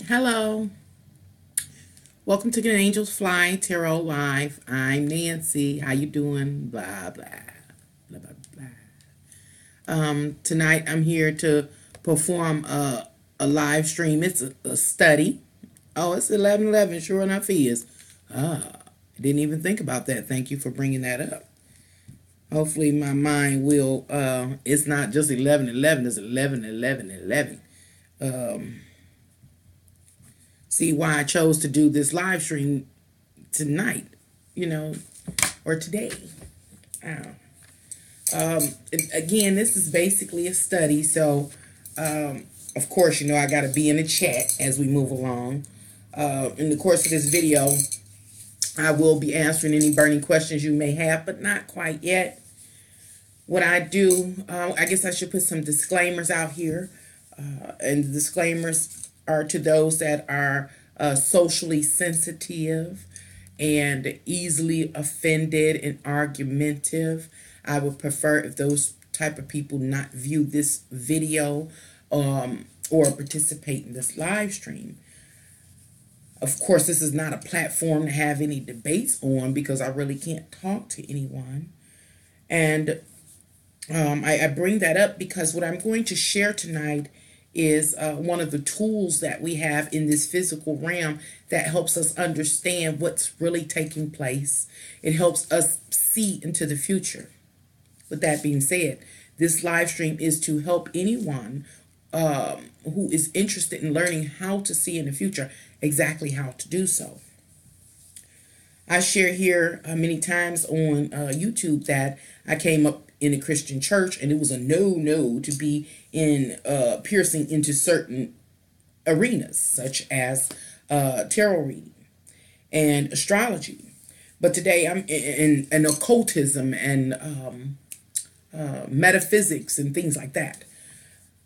Hello. Welcome to the Angels Fly Tarot Live. I'm Nancy. How you doing? Blah blah blah blah blah. Tonight I'm here to perform a live stream. It's a study. Oh, it's 11:11. Sure enough, he is. I didn't even think about that. Thank you for bringing that up. Hopefully, my mind will. It's not just 11:11. It's 11:11:11. See why I chose to do this live stream tonight, or today. Again, this is basically a study, so of course, I got to be in the chat as we move along. In the course of this video, I will be answering any burning questions you may have, but not quite yet. What I do, I guess I should put some disclaimers out here, and the disclaimers are to those that are socially sensitive and easily offended and argumentative. I would prefer if those type of people not view this video or participate in this live stream. Of course, this is not a platform to have any debates on because I really can't talk to anyone. And I bring that up because what I'm going to share tonight is one of the tools that we have in this physical realm that helps us understand what's really taking place. It helps us see into the future. With that being said, this live stream is to help anyone who is interested in learning how to see in the future, exactly how to do so. I share here many times on YouTube that I came up in a Christian church, and it was a no to be in piercing into certain arenas, such as tarot reading and astrology. But today I'm in occultism and metaphysics and things like that.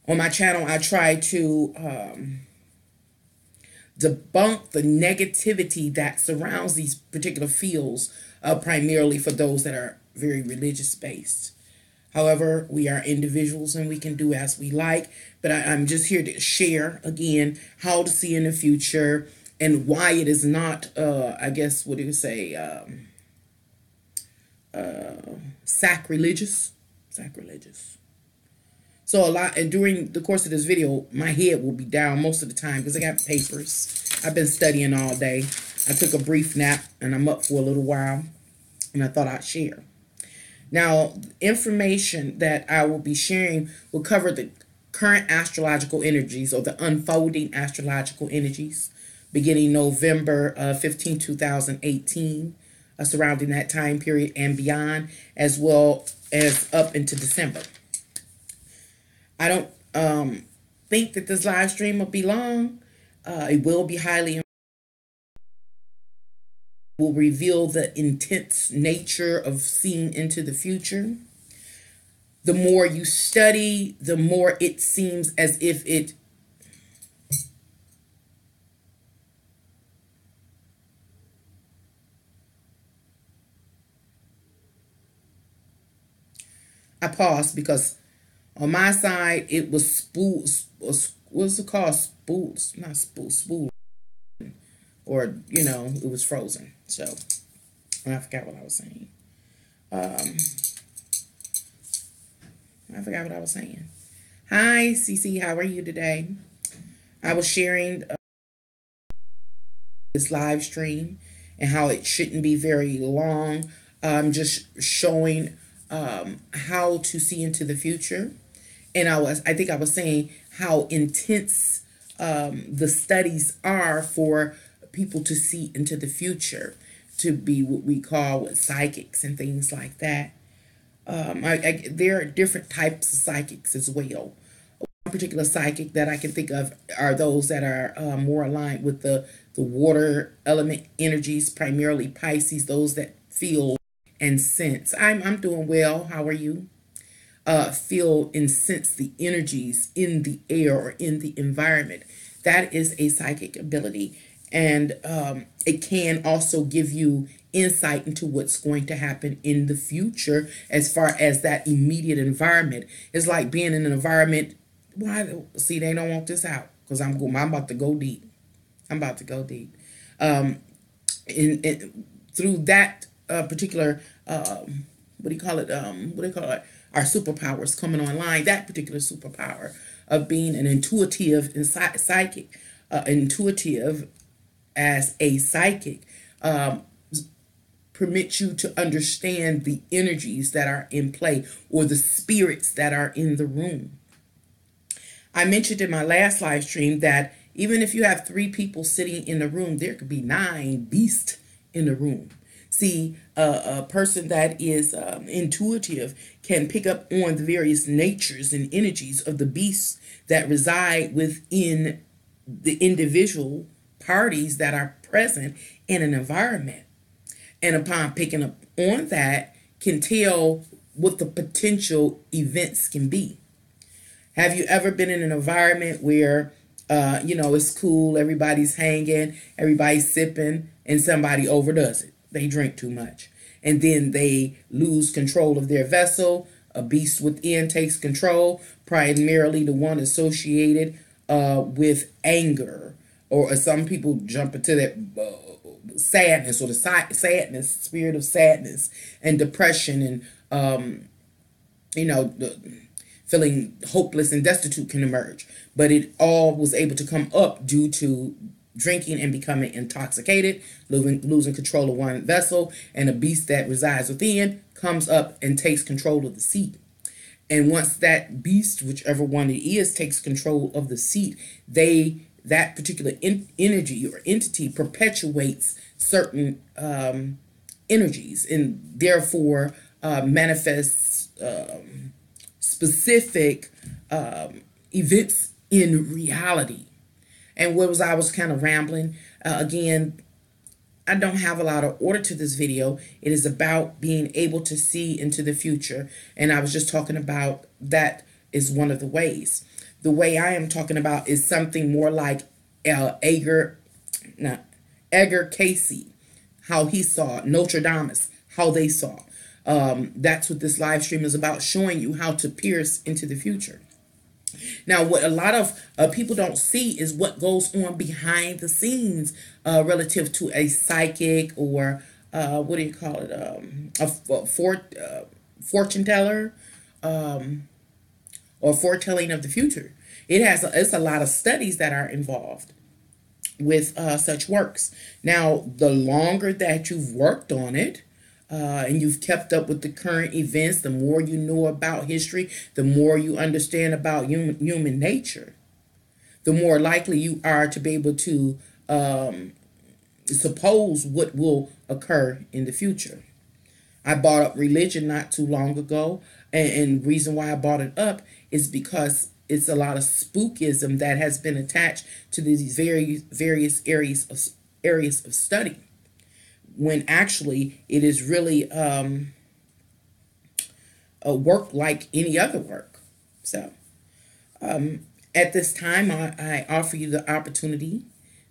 On my channel, I try to debunk the negativity that surrounds these particular fields, primarily for those that are very religious based. However, we are individuals and we can do as we like, but I'm just here to share again how to see in the future and why it is not, I guess, what do you say, sacrilegious. So a lot, and during the course of this video, my head will be down most of the time because I got papers. I've been studying all day. I took a brief nap and I'm up for a little while, and I thought I'd share. Now, information that I will be sharing will cover the current astrological energies or the unfolding astrological energies beginning November 15, 2018, surrounding that time period and beyond, as well as up into December. I don't think that this live stream will be long. It will be highly will reveal the intense nature of seeing into the future. The more you study, the more it seems as if it I paused because on my side it was what's it called? Spool. Or, it was frozen. So, I forgot what I was saying. Hi, Cece. How are you today? I was sharing this live stream and how it shouldn't be very long. Just showing how to see into the future. And I think I was saying how intense the studies are for people to see into the future, to be what we call psychics and things like that. There are different types of psychics as well. One particular psychic that I can think of are those that are more aligned with the water element energies, primarily Pisces, those that feel and sense. I'm doing well. How are you? Feel and sense the energies in the air or in the environment. That is a psychic ability. And it can also give you insight into what's going to happen in the future as far as that immediate environment. It's like being in an environment. Why? See, they don't want this out because I'm about to go deep. I'm about to go deep. Through that particular what do you call it? What do you call it? Our superpowers coming online. That particular superpower of being an intuitive and psychic, intuitive as a psychic, permits you to understand the energies that are in play or the spirits that are in the room. I mentioned in my last live stream that even if you have 3 people sitting in the room, there could be 9 beasts in the room. See, a person that is intuitive can pick up on the various natures and energies of the beasts that reside within the individual parties that are present in an environment. And upon picking up on that, can tell what the potential events can be. Have you ever been in an environment where, it's cool, everybody's hanging, everybody's sipping, and somebody overdoes it? They drink too much. And then they lose control of their vessel. A beast within takes control, primarily the one associated with anger. Or some people jump into that sadness or the sadness, spirit of sadness and depression and, feeling hopeless and destitute can emerge. But it all was able to come up due to drinking and becoming intoxicated, losing control of one vessel, and a beast that resides within comes up and takes control of the seat. And once that beast, whichever one it is, takes control of the seat, that particular energy or entity perpetuates certain energies and therefore manifests specific events in reality. And I was kind of rambling. Again, I don't have a lot of order to this video. It is about being able to see into the future. And I was just talking about that is one of the ways. The way I am talking about is something more like Edgar Cayce, how he saw Notre Dame, how they saw. That's what this live stream is about, showing you how to pierce into the future. Now, what a lot of people don't see is what goes on behind the scenes relative to a psychic or what do you call it? A fortune teller or foretelling of the future. It's a lot of studies that are involved with such works. Now, the longer that you've worked on it, and you've kept up with the current events, the more you know about history, the more you understand about human nature, the more likely you are to be able to suppose what will occur in the future. I brought up religion not too long ago, and the reason why I brought it up is because it's a lot of spookism that has been attached to these various areas of study, when actually it is really a work like any other work. So at this time, I offer you the opportunity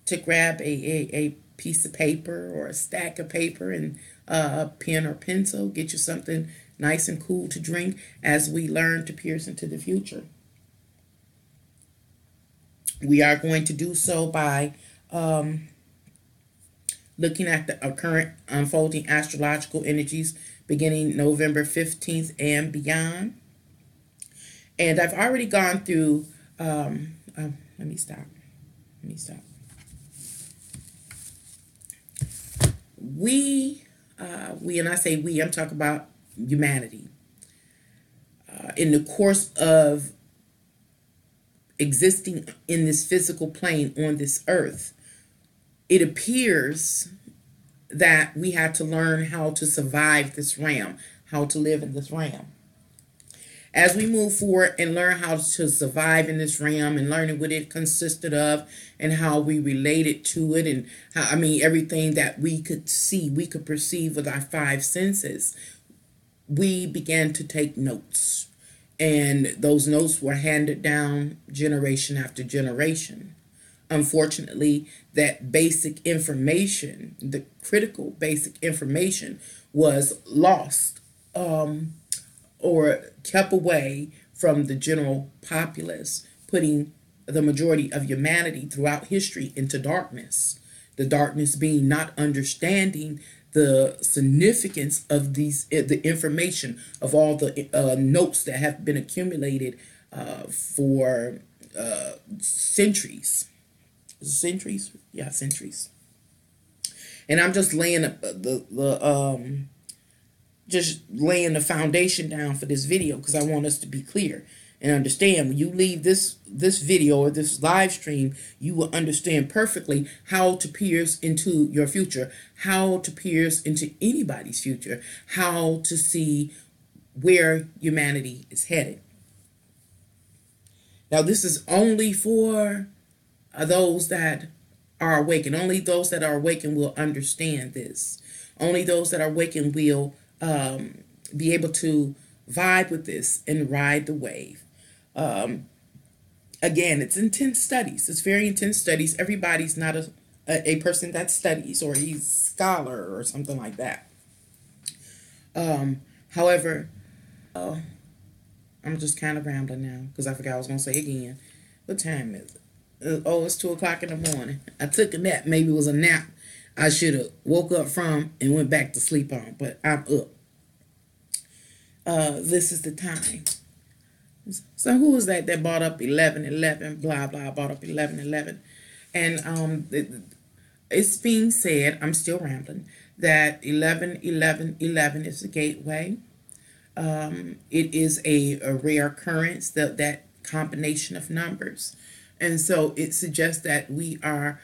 to grab a piece of paper or a stack of paper and a pen or pencil. Get you something nice and cool to drink as we learn to pierce into the future. We are going to do so by looking at the current unfolding astrological energies beginning November 15th and beyond. And I've already gone through, let me stop. And I say we, I'm talking about humanity. In the course of existing in this physical plane on this earth, it appears that we had to learn how to survive this realm, how to live in this realm. As we move forward and learn how to survive in this realm and learning what it consisted of and how we related to it and how, everything that we could see, we could perceive with our 5 senses, we began to take notes. And those notes were handed down generation after generation. Unfortunately, that basic information, the critical basic information, was lost, or kept away from the general populace, putting the majority of humanity throughout history into darkness. The darkness being not understanding the significance of the information of all the notes that have been accumulated for centuries. Centuries? Yeah, centuries. And I'm just laying just laying the foundation down for this video, because I want us to be clear and understand. When you leave this video or this live stream, you will understand perfectly how to pierce into your future, how to pierce into anybody's future, how to see where humanity is headed. Now, this is only for those that are awakened. Only those that are awakened will understand this. Only those that are awakened will be able to vibe with this and ride the wave. Again, it's intense studies. It's very intense studies. Everybody's not a person that studies, or he's a scholar or something like that. However, I'm just kind of rambling now because I forgot I was going to say again. What time is it? It's 2 o'clock in the morning. I took a nap. Maybe it was a nap I should have woke up from and went back to sleep on, but I'm up. This is the time. So who was that bought up 11:11, blah, blah, bought up 11:11? And it's being said, I'm still rambling, that 11:11:11 is the gateway. It is a rare occurrence, that combination of numbers. And so it suggests that we are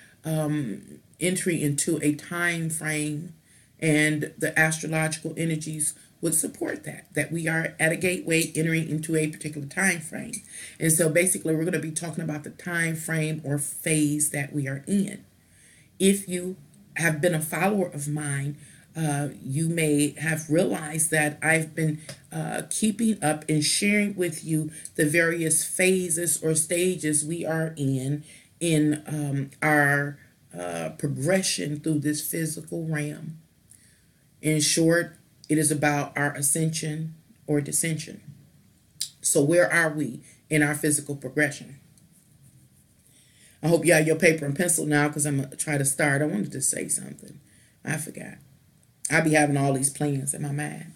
entering into a time frame, and the astrological energies would support that we are at a gateway entering into a particular time frame. And so basically we're going to be talking about the time frame or phase that we are in. If you have been a follower of mine, you may have realized that I've been keeping up and sharing with you the various phases or stages we are in our progression through this physical realm. In short, it is about our ascension or descension. So where are we in our physical progression? I hope you have your paper and pencil now, because I'm going to try to start. I wanted to say something. I forgot. I be having all these plans in my mind.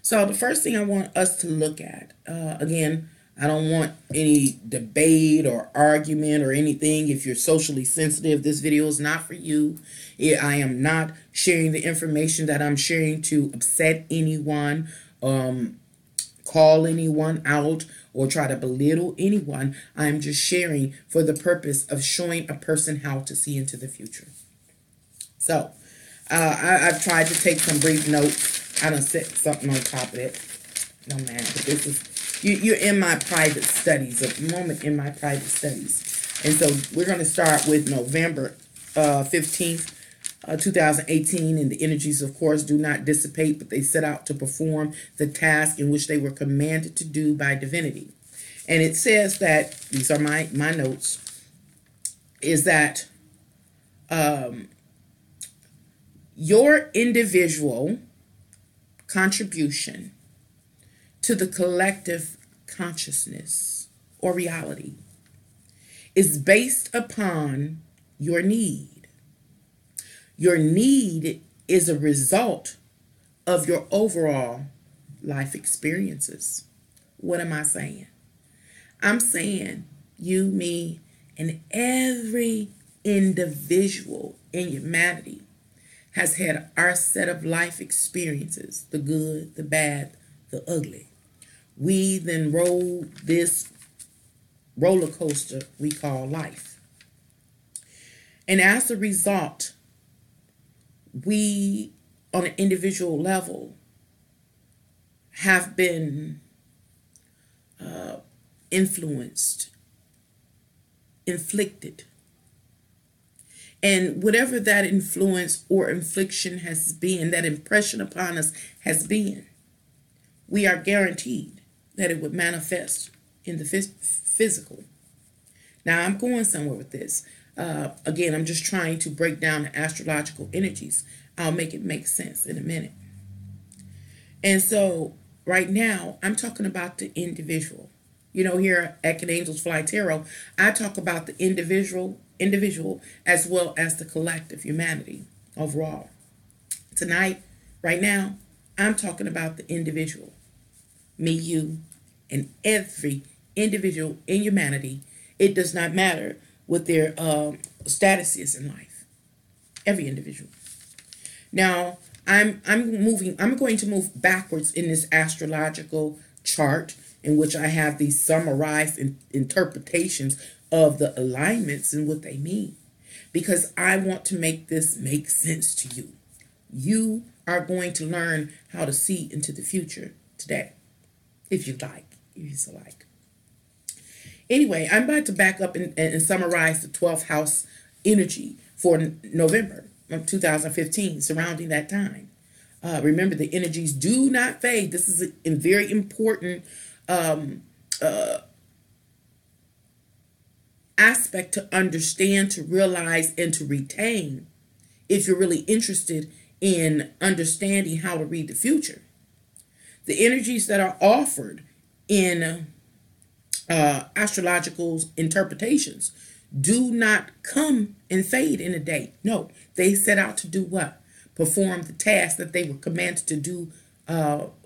So the first thing I want us to look at, again, I don't want any debate or argument or anything. If you're socially sensitive, this video is not for you. I am not sharing the information that I'm sharing to upset anyone, call anyone out, or try to belittle anyone. I'm just sharing for the purpose of showing a person how to see into the future. So I've tried to take some brief notes. I done set something on top of it. No, man, but this is, you're in my private studies, a moment in my private studies. And so we're going to start with November 15th, 2018. And the energies, of course, do not dissipate, but they set out to perform the task in which they were commanded to do by divinity. And it says that, these are my notes, is that your individual contribution to the collective consciousness or reality is based upon your need. Your need is a result of your overall life experiences. What am I saying? I'm saying you, me, and every individual in humanity has had our set of life experiences, the good, the bad, the ugly. We then rode this roller coaster we call life. And as a result, we, on an individual level, have been influenced, inflicted. And whatever that influence or infliction has been, that impression upon us has been, we are guaranteed that it would manifest in the physical. Now, I'm going somewhere with this. Again, I'm just trying to break down the astrological energies. I'll make it make sense in a minute. And so right now, I'm talking about the individual. You know, here at Can Angels Fly Tarot, I talk about the individual as well as the collective humanity overall. Tonight, right now, I'm talking about the individual. Me, you, and every individual in humanity. It does not matter what their status is in life. Every individual. Now, I'm going to move backwards in this astrological chart in which I have these summarized interpretations of the alignments and what they mean, because I want to make this make sense to you. You are going to learn how to see into the future today, if you like, if you so like. Anyway, I'm about to back up and summarize the 12th house energy for November of 2015, surrounding that time. Remember, the energies do not fade. This is a very important aspect to understand, to realize, and to retain if you're really interested in understanding how to read the future. The energies that are offered in astrological interpretations do not come and fade in a day. No, they set out to do what? Perform the task that they were commanded to do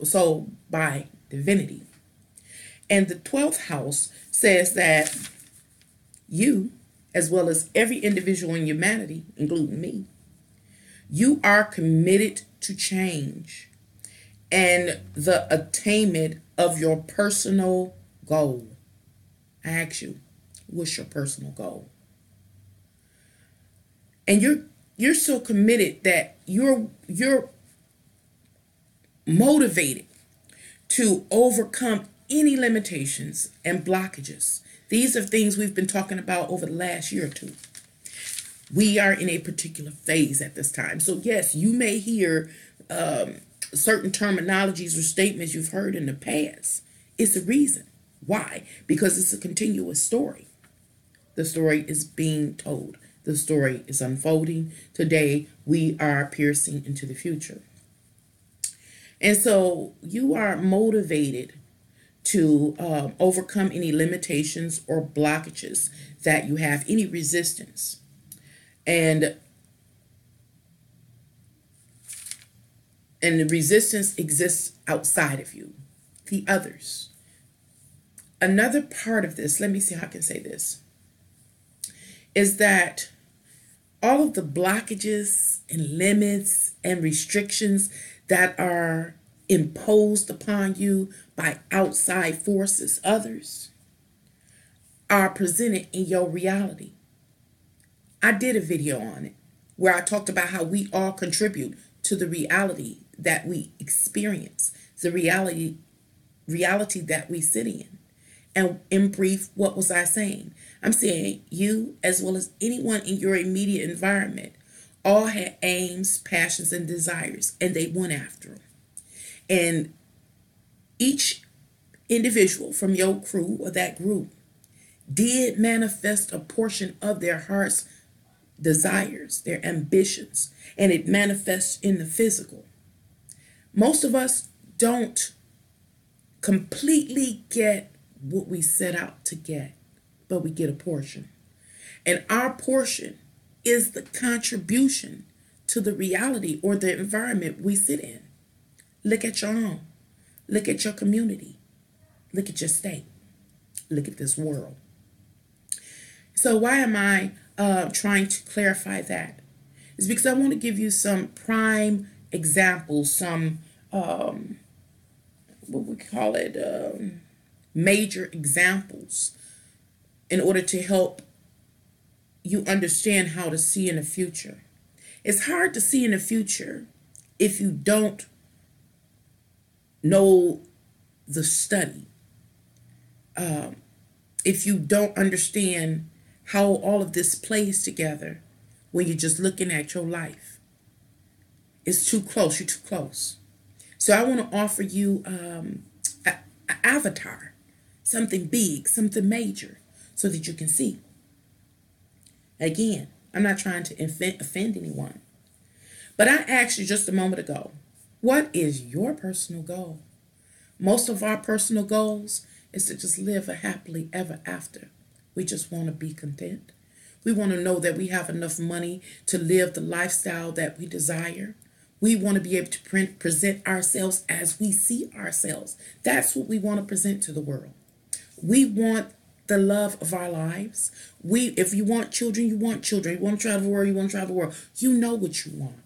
so by divinity. And the 12th house says that you, as well as every individual in humanity, including me, you are committed to change and the attainment of your personal goal. I ask you, what's your personal goal? And you're so committed that you're motivated to overcome any limitations and blockages. These are things we've been talking about over the last year or two. We are in a particular phase at this time. So yes, you may hear certain terminologies or statements you've heard in the past. It's a reason. Why? Because it's a continuous story. The story is being told. The story is unfolding. Today, we are piercing into the future. And so you are motivated to overcome any limitations or blockages that you have, any resistance. And the resistance exists outside of you, the others. Another part of this, let me see how I can say this, is that all of the blockages and limits and restrictions that are imposed upon you by outside forces, others, are presented in your reality. I did a video on it where I talked about how we all contribute to the reality that we experience, the reality that we sit in. And in brief, what was I saying? I'm saying you, as well as anyone in your immediate environment, all had aims, passions, and desires, and they went after them. And each individual from your crew or that group did manifest a portion of their heart's desires, their ambitions, and it manifests in the physical. Most of us don't completely get what we set out to get, but we get a portion. And our portion is the contribution to the reality or the environment we sit in. Look at your home. Look at your community. Look at your state. Look at this world. So why am I trying to clarify that? It's because I want to give you some prime examples, some, what we call it, major examples in order to help you understand how to see in the future. It's hard to see in the future if you don't know the study. If you don't understand how all of this plays together when you're just looking at your life. It's too close. You're too close. So I want to offer you an avatar, something big, something major, so that you can see. Again, I'm not trying to offend anyone. But I asked you just a moment ago, what is your personal goal? Most of our personal goals is to just live a happily ever after. We just want to be content. We want to know that we have enough money to live the lifestyle that we desire. We want to be able to present ourselves as we see ourselves. That's what we want to present to the world. We want the love of our lives. If you want children, you want children. You want to travel the world, you want to travel the world. You know what you want.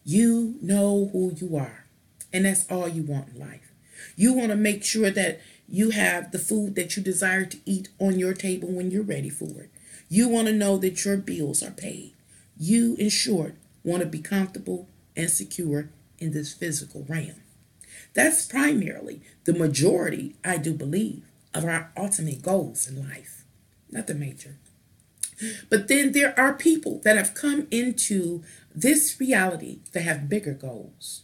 You know who you are. And that's all you want in life. You want to make sure that you have the food that you desire to eat on your table when you're ready for it. You want to know that your bills are paid. You, in short, want to be comfortable and secure in this physical realm. That's primarily the majority, I do believe, of our ultimate goals in life. Not the major. But then there are people that have come into this reality that have bigger goals.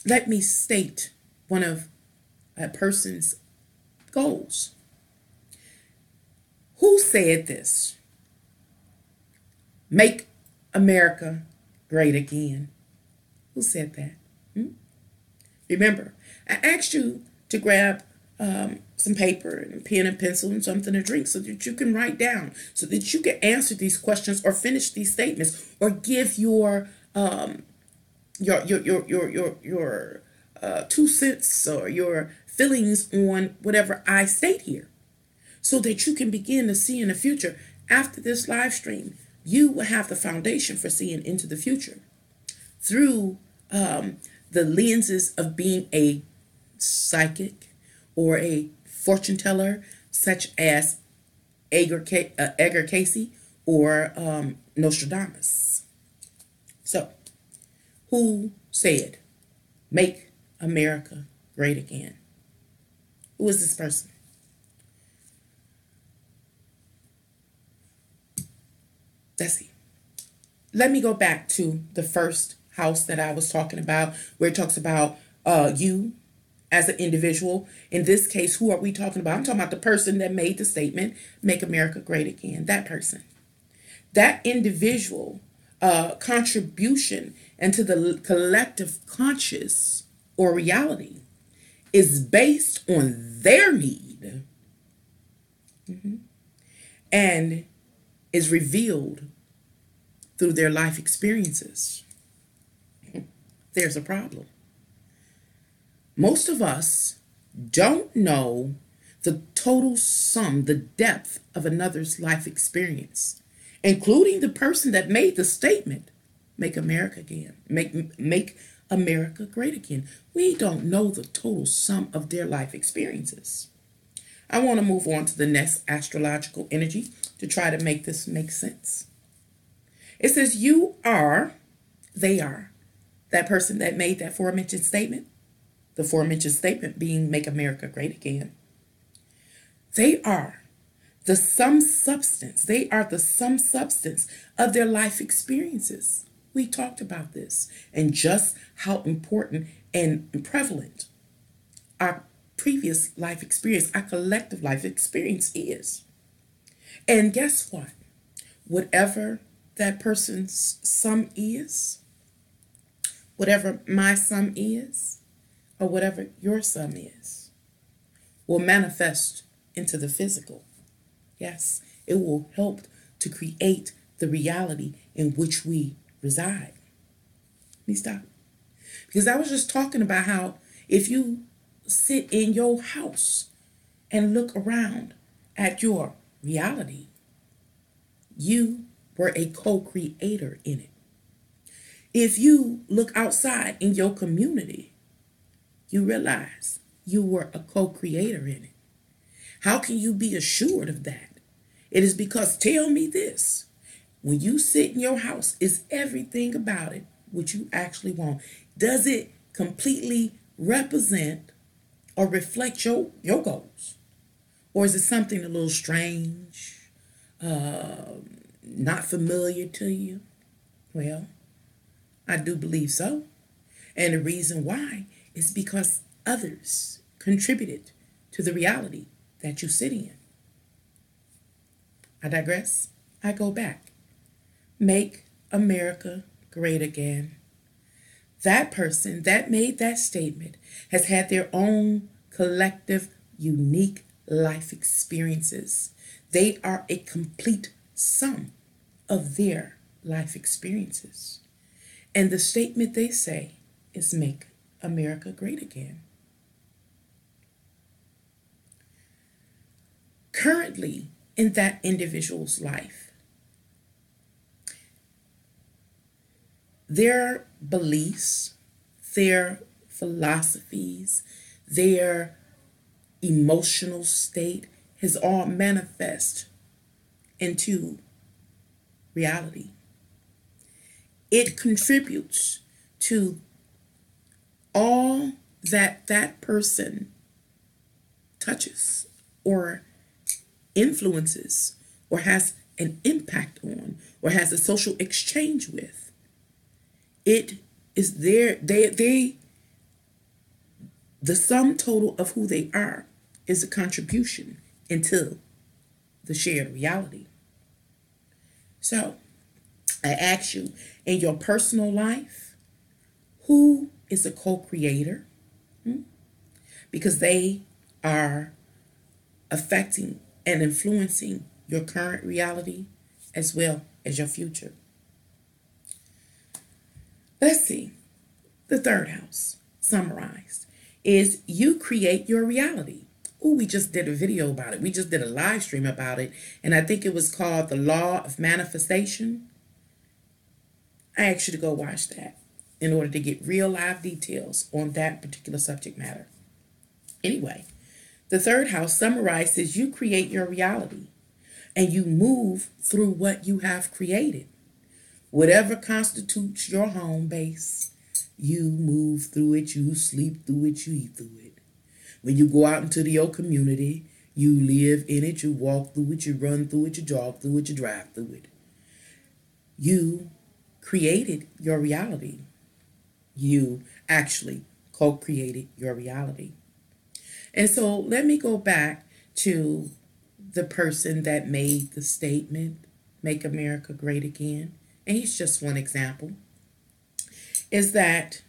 Let me state one of a person's goals. Who said this? Make America great again. Who said that? Remember, I asked you to grab some paper and a pen and pencil and something to drink so that you can write down, so that you can answer these questions or finish these statements or give your 2 cents or your feelings on whatever I state here, so that you can begin to see in the future. After this live stream, you will have the foundation for seeing into the future through the lenses of being a psychic or a fortune teller, such as Edgar Casey or Nostradamus. So, who said, make America great again? Who is this person? Let's see. Let me go back to the first house that I was talking about, where it talks about you as an individual. In this case, who are we talking about? I'm talking about the person that made the statement, make America great again. That person. That individual contribution into the collective conscious or reality is based on their need and is revealed through their life experiences. There's a problem. Most of us don't know the total sum, the depth of another's life experience, including the person that made the statement, make America again, make America great again. We don't know the total sum of their life experiences. I want to move on to the next astrological energy to try to make this make sense. It says you are, they are, that person that made that aforementioned statement, the aforementioned statement being make America great again. They are the sum substance. They are the sum substance of their life experiences. We talked about this and just how important and prevalent our previous life experience, our collective life experience is. And guess what? Whatever that person's sum is, whatever my sum is, or whatever your sum is, will manifest into the physical. Yes, it will help to create the reality in which we reside. Let me stop. Because I was just talking about how if you sit in your house and look around at your reality, you were a co-creator in it. If you look outside in your community, you realize you were a co-creator in it. How can you be assured of that? It is because, tell me this, when you sit in your house, is everything about it what you actually want? Does it completely represent or reflect your goals? Or is it something a little strange, not familiar to you? Well, I do believe so. And the reason why is because others contributed to the reality that you sit in. I digress. I go back. Make America great again. That person that made that statement has had their own collective, unique life experiences. They are a complete sum of their life experiences. And the statement they say is make America great again. Currently, in that individual's life, their beliefs, their philosophies, their emotional state has all manifest into reality. It contributes to all that that person touches or influences or has an impact on or has a social exchange with. It is the sum total of who they are is a contribution into the shared reality. So I ask you, in your personal life, who is a co-creator? Because they are affecting and influencing your current reality as well as your future. Let's see. The third house, summarized, is you create your reality. Oh, we just did a video about it. We just did a live stream about it. And I think it was called The Law of Manifestation. I asked you to go watch that in order to get real live details on that particular subject matter. Anyway, the third house summarizes you create your reality and you move through what you have created. Whatever constitutes your home base, you move through it, you sleep through it, you eat through it. When you go out into your community, you live in it, you walk through it, you run through it, you jog through it, you drive through it. You created your reality. You actually co-created your reality. And so let me go back to the person that made the statement, make America great again. And he's just one example, is that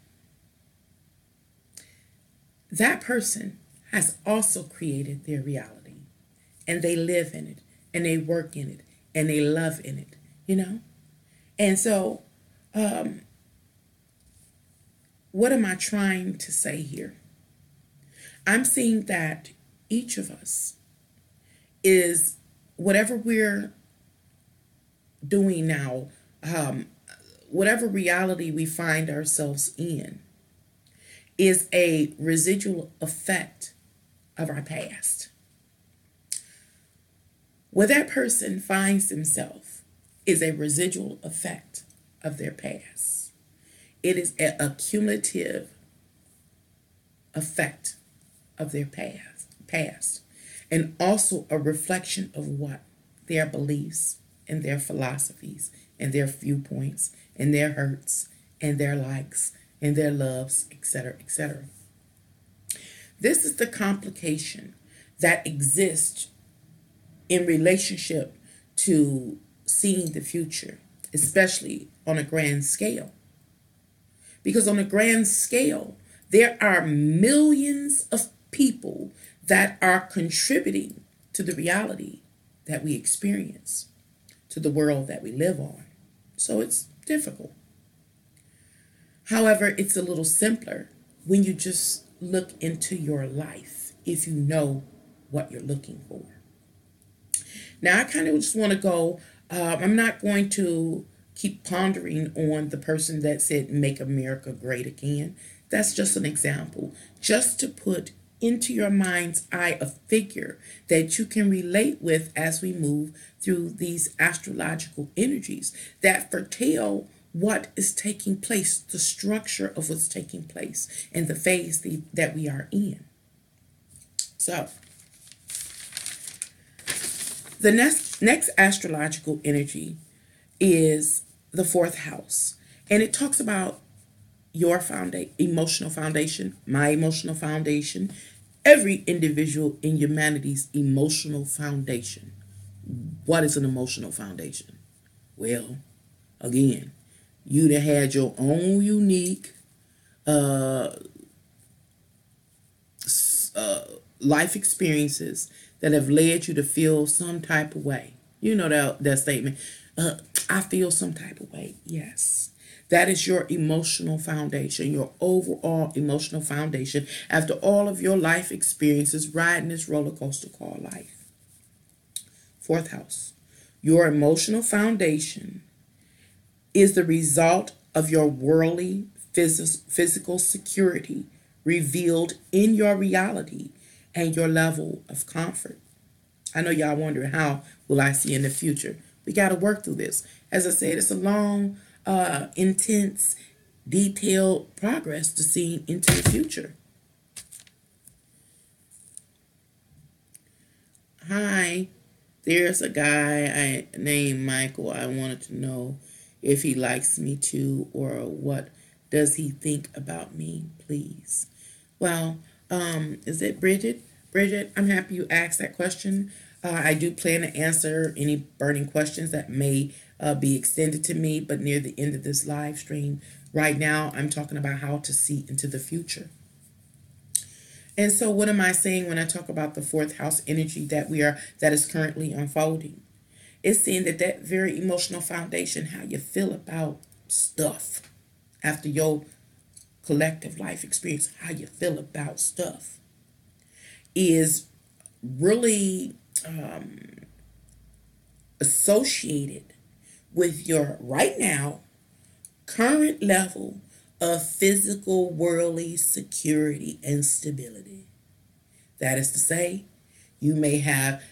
that person has also created their reality and they live in it and they work in it and they love in it, you know? And so what am I trying to say here? I'm seeing that each of us is, whatever we're doing now, whatever reality we find ourselves in, is a residual effect of our past. Where that person finds himself is a residual effect of their past. It is a cumulative effect of their past, and also a reflection of what? Their beliefs and their philosophies and their viewpoints and their hurts and their likes and their loves, etc., etc. This is the complication that exists in relationship to seeing the future, especially on a grand scale. Because on a grand scale, there are millions of people that are contributing to the reality that we experience, to the world that we live on. So it's difficult. However, it's a little simpler when you just look into your life, if you know what you're looking for. Now, I kind of just want to go, I'm not going to keep pondering on the person that said, make America great again. That's just an example, just to put into your mind's eye a figure that you can relate with as we move through these astrological energies that foretell what is taking place, the structure of what's taking place, and the phase that we are in. So, the next astrological energy is the fourth house, and it talks about your emotional foundation, my emotional foundation, every individual in humanity's emotional foundation. What is an emotional foundation? Well, again, you'd have had your own unique life experiences that have led you to feel some type of way. You know that statement, I feel some type of way. Yes. That is your emotional foundation, your overall emotional foundation after all of your life experiences riding this roller coaster called life. Fourth house, your emotional foundation is the result of your worldly physical security revealed in your reality and your level of comfort. I know y'all wondering, how will I see in the future? We got to work through this. As I said, it's a long, intense, detailed progress to see into the future. Hi, there's a guy named Michael. I wanted to know if he likes me too, or what does he think about me, please. Well, is it Bridget? Bridget, I'm happy you asked that question. I do plan to answer any burning questions that may be extended to me, but near the end of this live stream. Right now, I'm talking about how to see into the future. And so what am I saying when I talk about the fourth house energy that is currently unfolding? It's saying that very emotional foundation, how you feel about stuff after your collective life experience, how you feel about stuff, is really associated with your right now current level of physical worldly security and stability. That is to say, you may have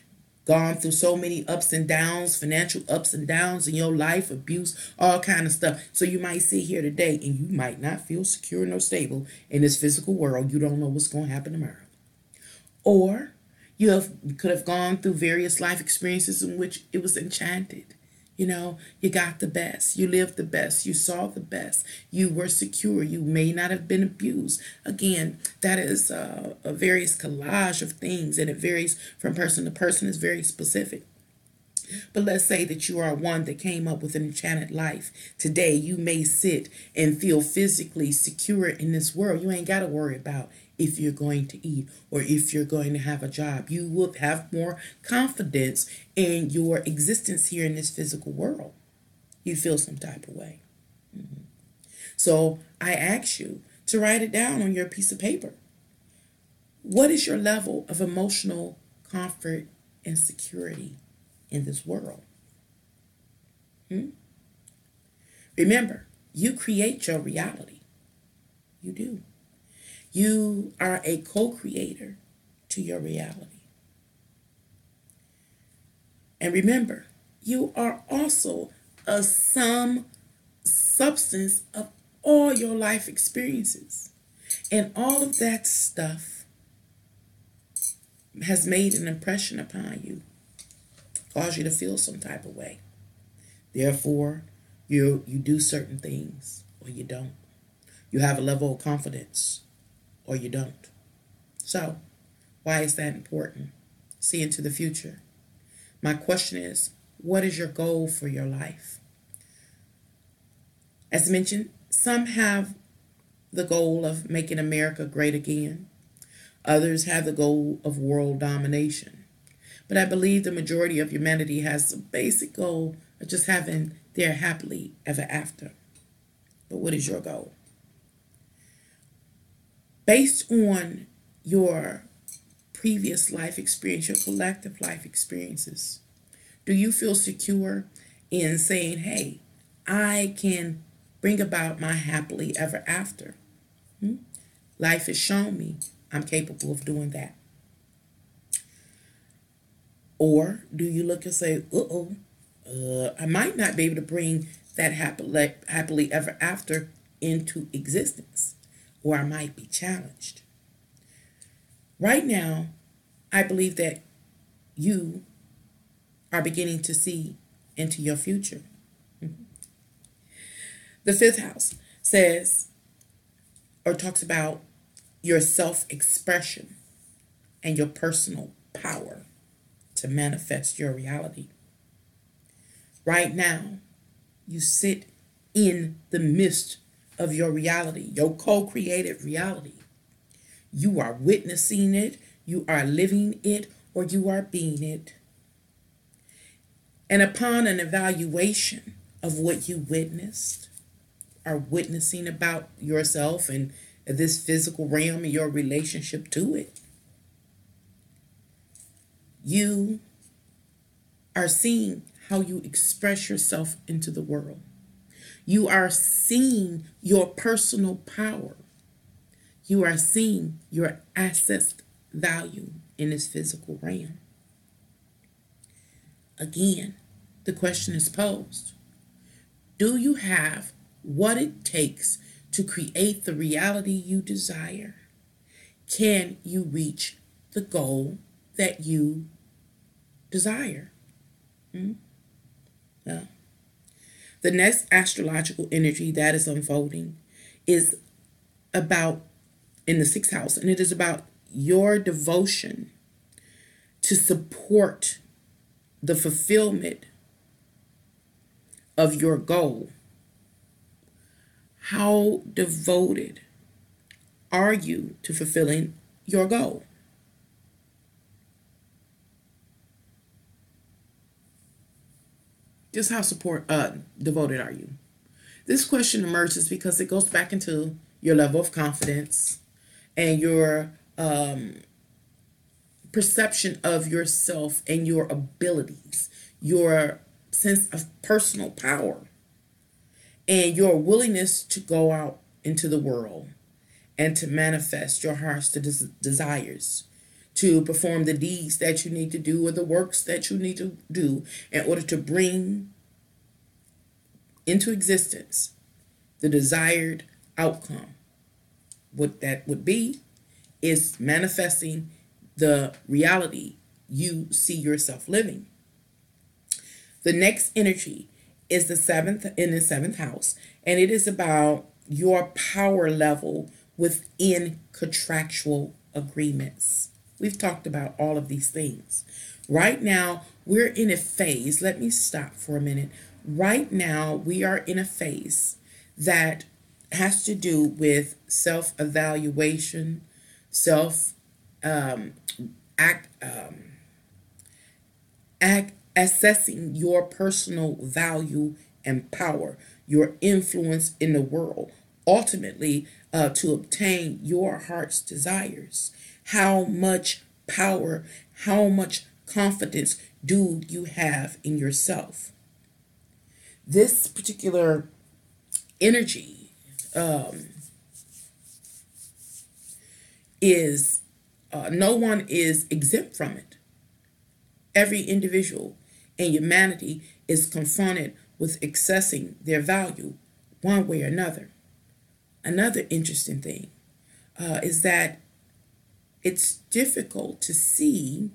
gone through so many ups and downs, financial ups and downs in your life, abuse, all kind of stuff. So you might sit here today and you might not feel secure nor stable in this physical world. You don't know what's going to happen tomorrow. Or you could have gone through various life experiences in which it was enchanted. You know, you got the best, you lived the best, you saw the best, you were secure, you may not have been abused. Again, that is a various collage of things, and it varies from person to person, it's very specific. But let's say that you are one that came up with an enchanted life. Today, you may sit and feel physically secure in this world. You ain't got to worry about if you're going to eat or if you're going to have a job. You will have more confidence in your existence here in this physical world. You feel some type of way. Mm-hmm. So I ask you to write it down on your piece of paper. What is your level of emotional comfort and security in this world? Remember, you create your reality. You do. You are a co-creator to your reality. And remember, you are also a substance of all your life experiences. And all of that stuff has made an impression upon you, caused you to feel some type of way. Therefore, you do certain things or you don't. You have a level of confidence or you don't. So, why is that important? See into the future. My question is, what is your goal for your life? As mentioned, some have the goal of making America great again. Others have the goal of world domination. But I believe the majority of humanity has the basic goal of just having their happily ever after. But what is your goal? Based on your previous life experience, your collective life experiences, do you feel secure in saying, hey, I can bring about my happily ever after? Life has shown me I'm capable of doing that. Or do you look and say, I might not be able to bring that happily ever after into existence, or I might be challenged. Right now, I believe that you are beginning to see into your future. The fifth house says, or talks about your self-expression and your personal power. to manifest your reality. Right now, you sit in the midst of your reality, your co-created reality. You are witnessing it, you are living it, or you are being it. And upon an evaluation of what you witnessed, are witnessing about yourself and this physical realm and your relationship to it, you are seeing how you express yourself into the world. You are seeing your personal power. You are seeing your assessed value in this physical realm. Again, the question is posed. Do you have what it takes to create the reality you desire? Can you reach the goal that you desire? Yeah. The next astrological energy that is unfolding is about in the 6th house, and it is about your devotion to support the fulfillment of your goal. How devoted are you to fulfilling your goal? Just how devoted are you? This question emerges because it goes back into your level of confidence and your perception of yourself and your abilities, your sense of personal power, and your willingness to go out into the world and to manifest your heart's desires, to perform the deeds that you need to do or the works that you need to do in order to bring into existence the desired outcome. What that would be is manifesting the reality you see yourself living. The next energy is the 7th in the 7th house, and it is about your power level within contractual agreements. We've talked about all of these things. Right now, we're in a phase. Let me stop for a minute. Right now, we are in a phase that has to do with self-evaluation, assessing your personal value and power, your influence in the world, ultimately to obtain your heart's desires. How much power, how much confidence do you have in yourself? This particular energy is no one is exempt from it. Every individual in humanity is confronted with accessing their value one way or another. Another interesting thing is that it's difficult to see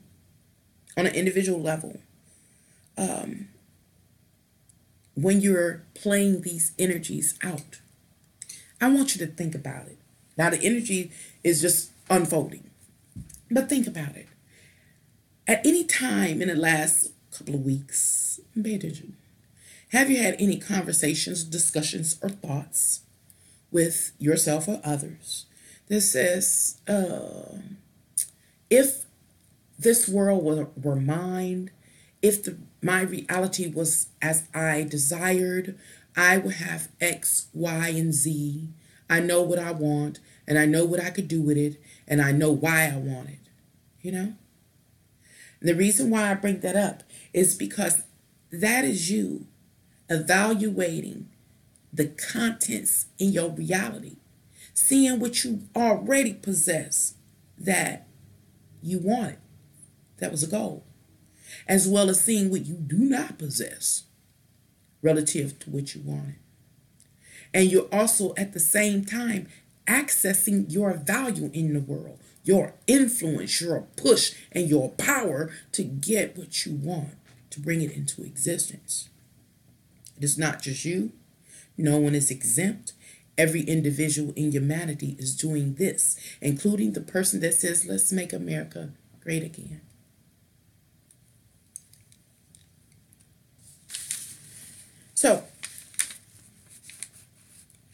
on an individual level when you're playing these energies out. I want you to think about it. Now, the energy is just unfolding, but think about it. At any time in the last couple of weeks, pay attention. Have you had any conversations, discussions, or thoughts with yourself or others that says, if this world were mine, if my reality was as I desired, I would have X, Y, and Z. I know what I want, and I know what I could do with it, and I know why I want it, you know? The reason why I bring that up is because that is you evaluating the contents in your reality, seeing what you already possess that you wanted, that was a goal, as well as seeing what you do not possess relative to what you wanted. And you're also at the same time accessing your value in the world, your influence, your push, and your power to get what you want, to bring it into existence. It is not just you. No one is exempt. Every individual in humanity is doing this, including the person that says, let's make America great again. So,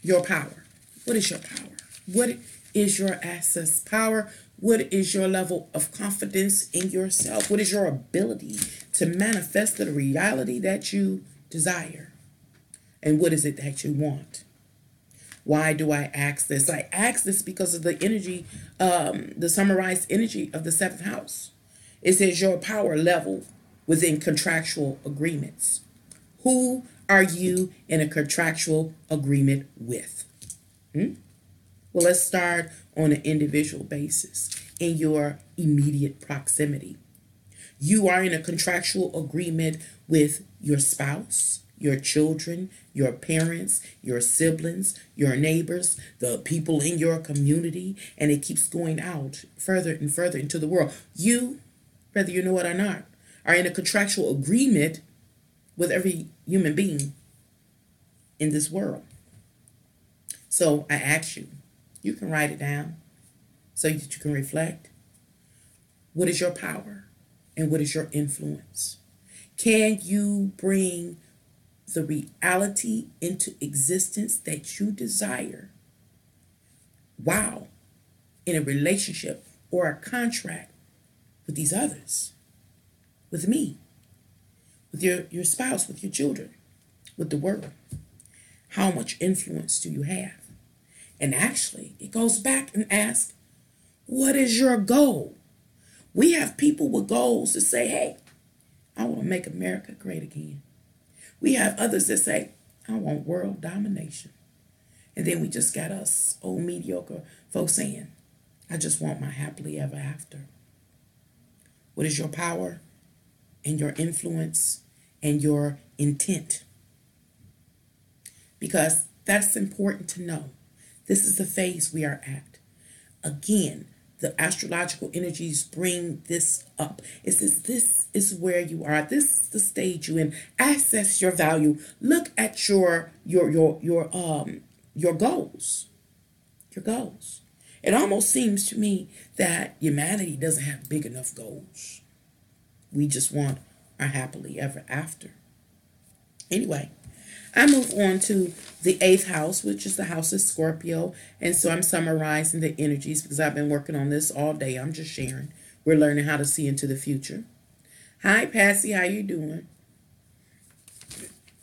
your power. What is your power? What is your access power? What is your level of confidence in yourself? What is your ability to manifest the reality that you desire? And what is it that you want? Why do I ask this? I ask this because of the energy, the summarized energy of the seventh house. It says your power level within contractual agreements. Who are you in a contractual agreement with? Well, let's start on an individual basis in your immediate proximity. You are in a contractual agreement with your spouse, your children, your parents, your siblings, your neighbors, the people in your community, and it keeps going out further and further into the world. You, whether you know it or not, are in a contractual agreement with every human being in this world. So I ask you, you can write it down so that you can reflect. What is your power and what is your influence? Can you bring the reality into existence that you desire? Wow. In a relationship or a contract with these others, with me, with your spouse, with your children, with the world. How much influence do you have? And actually, it goes back and asks, what is your goal? We have people with goals that say, hey, I want to make America great again. We have others that say, I want world domination. And then we just got us old mediocre folks saying, I just want my happily ever after. What is your power and your influence and your intent? Because that's important to know. This is the phase we are at. Again, the astrological energies bring this up. It says this is where you are. This is the stage you're in. Access your value. Look at your goals. Your goals. It almost seems to me that humanity doesn't have big enough goals. We just want our happily ever after. Anyway, I move on to the 8th house, which is the house of Scorpio. And so I'm summarizing the energies because I've been working on this all day. I'm just sharing. We're learning how to see into the future. Hi, Patsy. How you doing?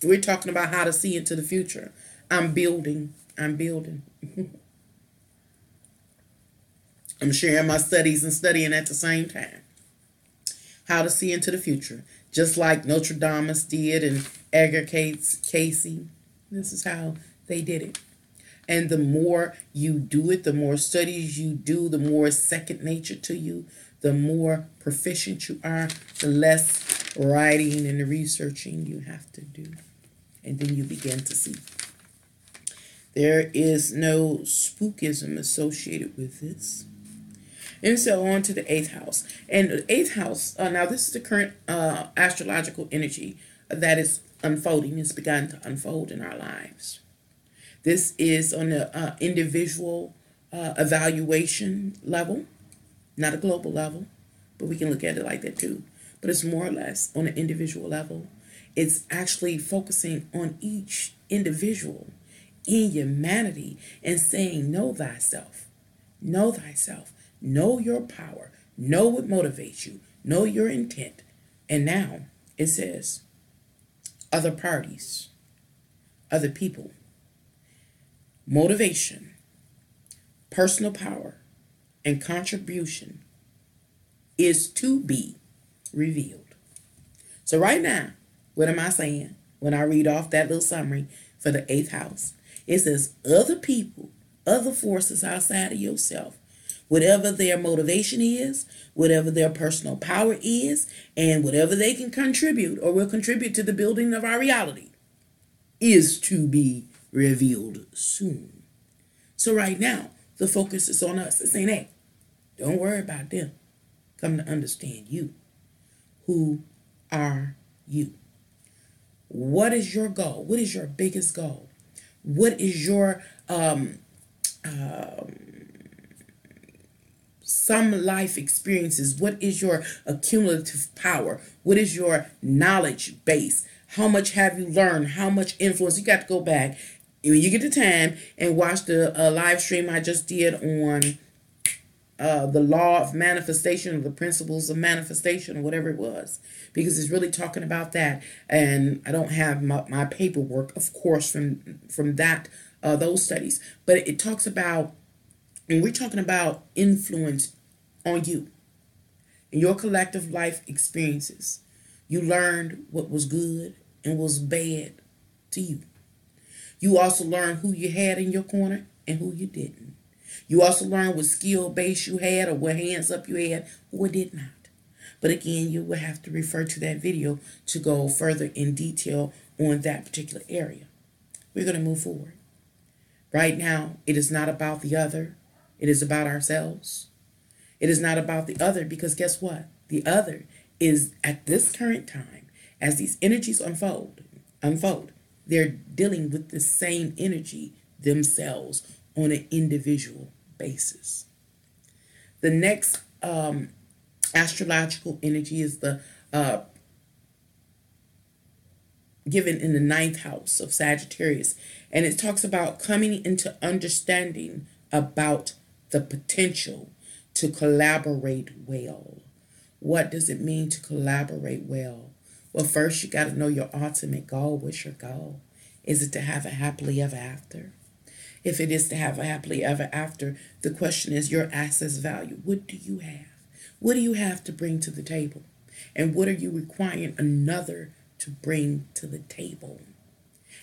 We're talking about how to see into the future. I'm building. I'm sharing my studies and studying at the same time. How to see into the future. Just like Notre Dame did and Edgar Casey. This is how they did it. And the more you do it, the more studies you do, the more second nature to you, the more proficient you are, the less writing and researching you have to do. And then you begin to see. There is no spookism associated with this. And so on to the 8th house. And the 8th house, now this is the current astrological energy that is unfolding. It's begun to unfold in our lives. This is on the individual evaluation level, not a global level, but we can look at it like that too. But it's more or less on an individual level. It's actually focusing on each individual in humanity and saying, know thyself, know thyself. Know your power. Know what motivates you. Know your intent. And now it says other parties, other people, motivation, personal power, and contribution is to be revealed. So right now, what am I saying when I read off that little summary for the 8th house? It says other people, other forces outside of yourself, whatever their motivation is, whatever their personal power is, and whatever they can contribute or will contribute to the building of our reality is to be revealed soon. So right now, the focus is on us. It's saying, hey, don't worry about them. Come to understand you. Who are you? What is your goal? What is your biggest goal? What is your some life experiences? What is your accumulative power? What is your knowledge base? How much have you learned? How much influence? You got to go back when you get the time and watch the live stream I just did on the law of manifestation, or the principles of manifestation, or whatever it was, because it's really talking about that. And I don't have my paperwork, of course, from that those studies, but it talks about, and we're talking about influence on you in your collective life experiences. You learned what was good and was bad to you. You also learned who you had in your corner and who you didn't. You also learned what skill base you had, or what hands up you had or did not. But again, you will have to refer to that video to go further in detail on that particular area. We're going to move forward. Right now, it is not about the other. It is about ourselves. It is not about the other, because guess what? The other is, at this current time, as these energies unfold, they're dealing with the same energy themselves on an individual basis. The next astrological energy is the given in the 9th house of Sagittarius, and it talks about coming into understanding about the potential to collaborate well. What does it mean to collaborate well? Well, first you got to know your ultimate goal. What's your goal? Is it to have a happily ever after? If it is to have a happily ever after, the question is your assets value. What do you have? What do you have to bring to the table? And what are you requiring another to bring to the table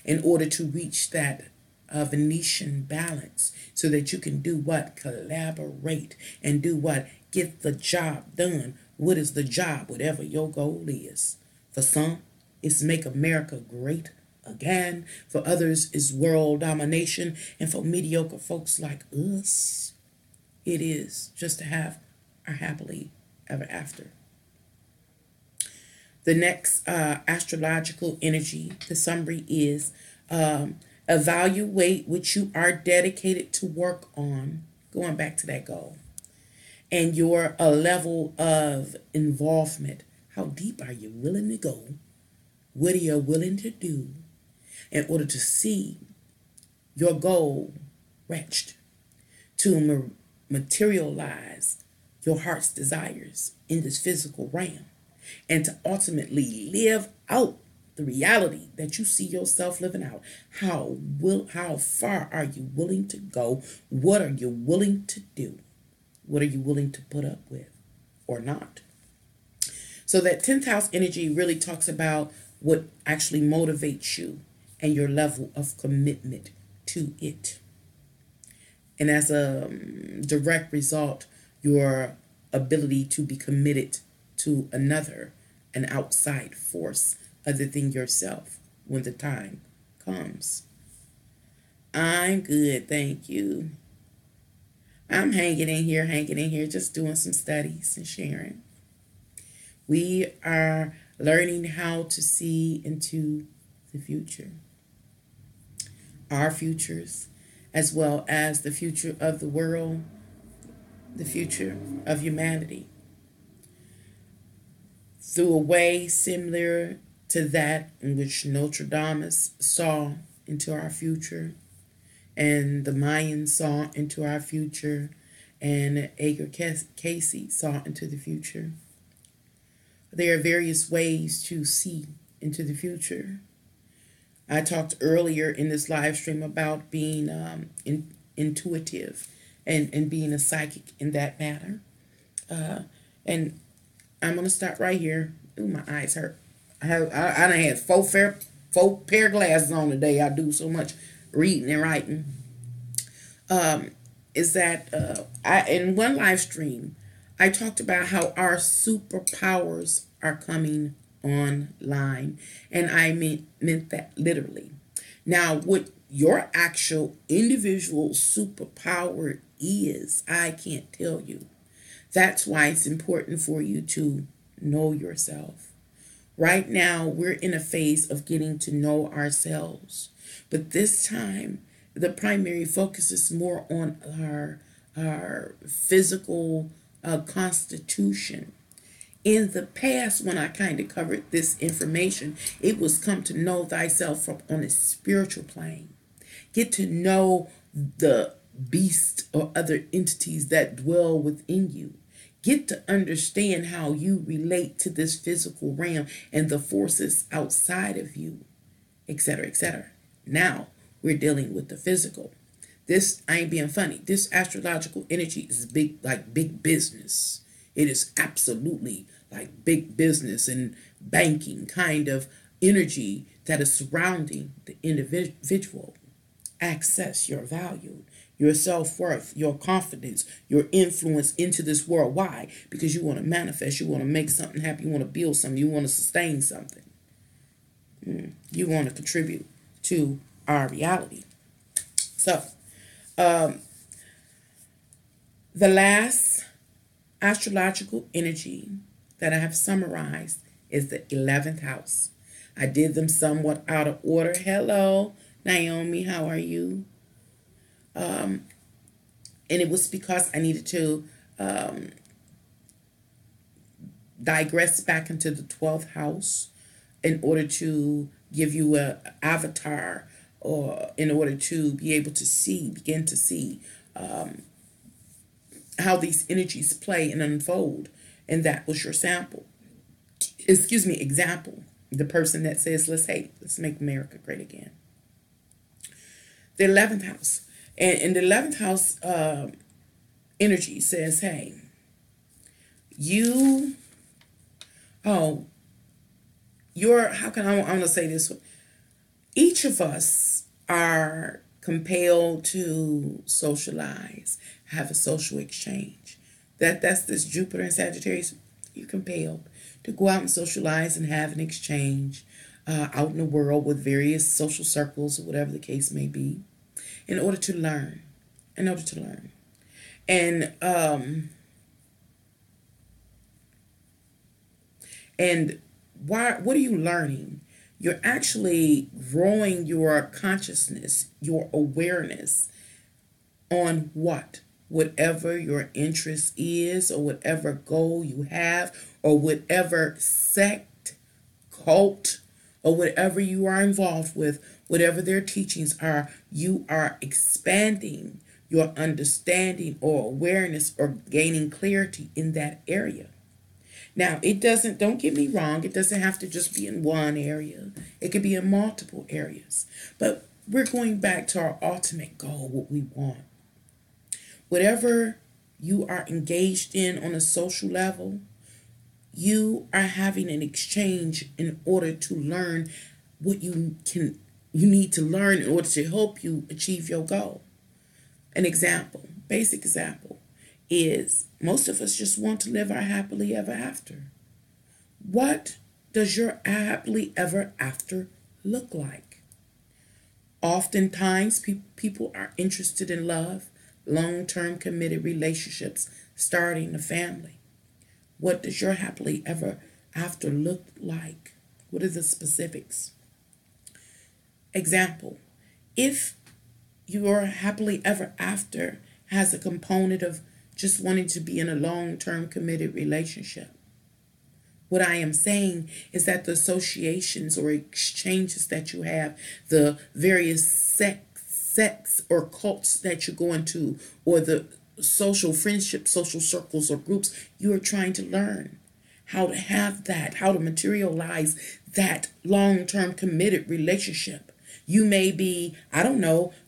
in order to reach that Venetian balance, so that you can do what? Collaborate and do what? Get the job done. What is the job? Whatever your goal is. For some, it's make America great again. For others, it's world domination. And for mediocre folks like us, it is just to have our happily ever after. The next astrological energy, the summary is evaluate what you are dedicated to work on, going back to that goal, and your level of involvement. How deep are you willing to go? What are you willing to do in order to see your goal reached, to materialize your heart's desires in this physical realm, and to ultimately live out the reality that you see yourself living out? How far are you willing to go? What are you willing to do? What are you willing to put up with or not? So that 10th house energy really talks about what actually motivates you and your level of commitment to it. And as a direct result, your ability to be committed to another, an outside force other than yourself, when the time comes. I'm good, thank you. I'm hanging in here, just doing some studies and sharing. We are learning how to see into the future, our futures, as well as the future of the world, the future of humanity, through a way similar to that in which Notre Dame saw into our future, and the Mayans saw into our future, and Edgar Cayce saw into the future. There are various ways to see into the future. I talked earlier in this live stream about being intuitive and being a psychic in that matter. And I'm going to stop right here. Ooh, my eyes hurt. I done had four pair of glasses on today. I do so much reading and writing. In one live stream, I talked about how our superpowers are coming online, and I meant that literally. Now, what your actual individual superpower is, I can't tell you. That's why it's important for you to know yourself. Right now, we're in a phase of getting to know ourselves. But this time, the primary focus is more on our physical constitution. In the past, when I kind of covered this information, it was come to know thyself from on a spiritual plane. Get to know the beast or other entities that dwell within you. Get to understand how you relate to this physical realm and the forces outside of you, etc., etc. Now we're dealing with the physical. This, I ain't being funny, this astrological energy is big, like big business. It is absolutely like big business and banking kind of energy that is surrounding the individual. Access your value, your self-worth, your confidence, your influence into this world. Why? Because you want to manifest, you want to make something happen, you want to build something, you want to sustain something. You want to contribute to our reality. So, the last astrological energy that I have summarized is the 11th house. I did them somewhat out of order. Hello, Naomi, how are you? And it was because I needed to digress back into the 12th house in order to give you an avatar, or in order to be able to begin to see how these energies play and unfold. And that was your example. The person that says, let's make America great again. The 11th house. And in the 11th house energy says, hey, I'm going to say this. Each of us are compelled to socialize, have a social exchange. That's this Jupiter and Sagittarius. You're compelled to go out and socialize and have an exchange out in the world with various social circles or whatever the case may be, in order to learn. And what are you learning? You're actually growing your consciousness, your awareness on whatever your interest is, or whatever goal you have, or whatever sect, cult, or whatever you are involved with, whatever their teachings are, you are expanding your understanding or awareness or gaining clarity in that area. Now, don't get me wrong, it doesn't have to just be in one area. It could be in multiple areas. But we're going back to our ultimate goal, what we want. Whatever you are engaged in on a social level, you are having an exchange in order to learn what you need to learn in order to help you achieve your goal. An example, basic example, is most of us just want to live our happily ever after. What does your happily ever after look like? Oftentimes, people are interested in love, long-term committed relationships, starting a family. What does your happily ever after look like? What are the specifics? Example, if your happily ever after has a component of just wanting to be in a long-term committed relationship, what I am saying is that the associations or exchanges that you have, the various sects or cults that you go into, or the social friendships, social circles or groups, you are trying to learn how to have that, how to materialize that long-term committed relationship. You may be,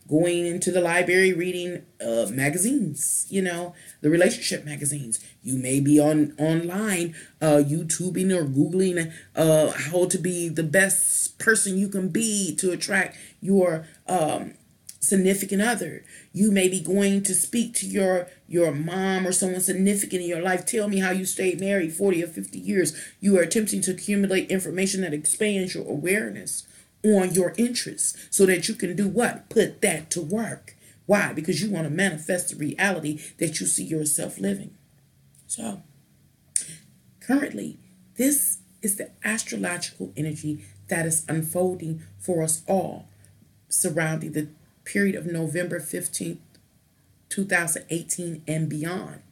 going into the library reading magazines, the relationship magazines. You may be online YouTubing or Googling how to be the best person you can be to attract your significant other. You may be going to speak to your mom or someone significant in your life. Tell me how you stayed married 40 or 50 years. You are attempting to accumulate information that expands your awareness on your interests so that you can do what? Put that to work. Why? Because you want to manifest the reality that you see yourself living. So, currently, this is the astrological energy that is unfolding for us all surrounding the period of November 15th, 2018 and beyond.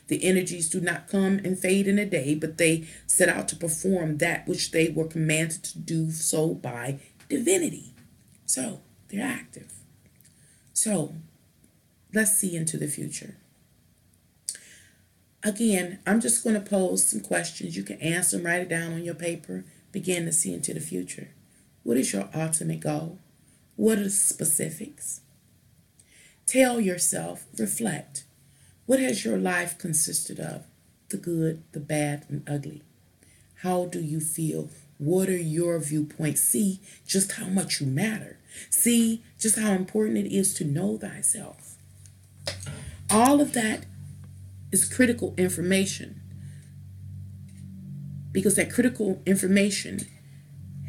The energies do not come and fade in a day, but they set out to perform that which they were commanded to do so by divinity. So they're active. So let's see into the future. Again, I'm just going to pose some questions. You can answer them, write it down on your paper, begin to see into the future. What is your ultimate goal? What are the specifics? Tell yourself, reflect. What has your life consisted of? The good, the bad, and ugly. How do you feel? What are your viewpoints? See just how much you matter. See just how important it is to know thyself. All of that is critical information, because that critical information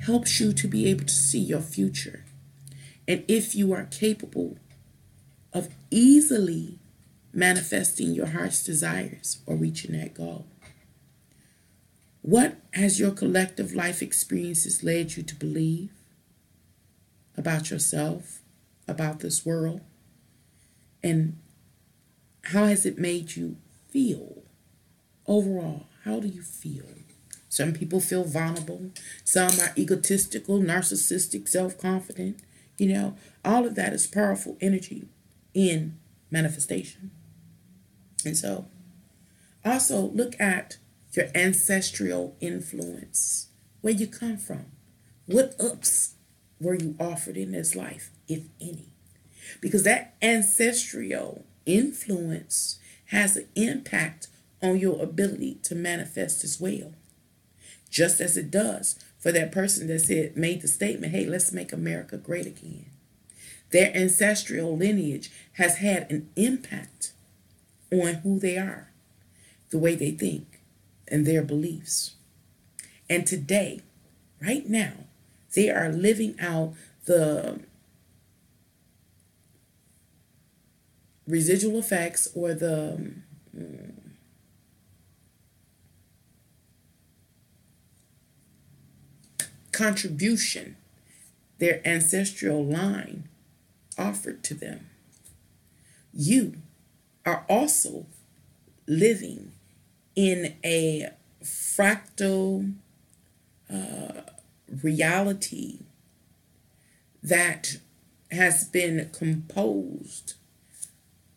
helps you to be able to see your future. And if you are capable of easily manifesting your heart's desires or reaching that goal, what has your collective life experiences led you to believe about yourself, about this world, and how has it made you feel overall? How do you feel? Some people feel vulnerable. Some are egotistical, narcissistic, self-confident. All of that is powerful energy in manifestation. And so also look at your ancestral influence, where you come from. What ups were you offered in this life, if any? Because that ancestral influence has an impact on your ability to manifest as well. Just as it does for that person that made the statement, hey, let's make America great again. Their ancestral lineage has had an impact on who they are, the way they think, and their beliefs. And today, right now, they are living out the residual effects or the contribution their ancestral line offered to them. You are also living in a fractal reality that has been composed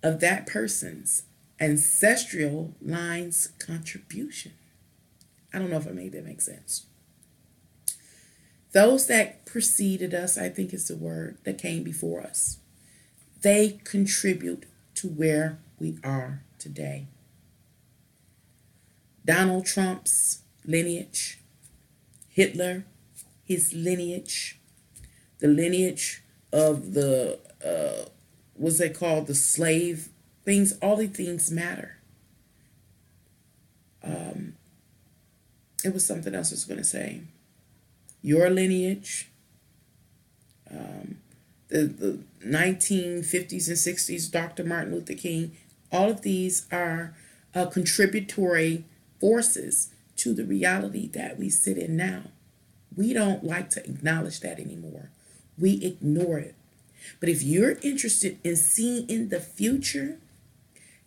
of that person's ancestral line's contribution. I don't know if I made that make sense. Those that preceded us, I think is the word, that came before us, they contribute to where we are today. Donald Trump's lineage, Hitler, his lineage, the lineage of the, what's they called, the slave things, all these things matter. It was something else I was going to say. Your lineage, the 1950s and 60s, Dr. Martin Luther King, all of these are contributory forces to the reality that we sit in now. We don't like to acknowledge that anymore. We ignore it. But if you're interested in seeing in the future,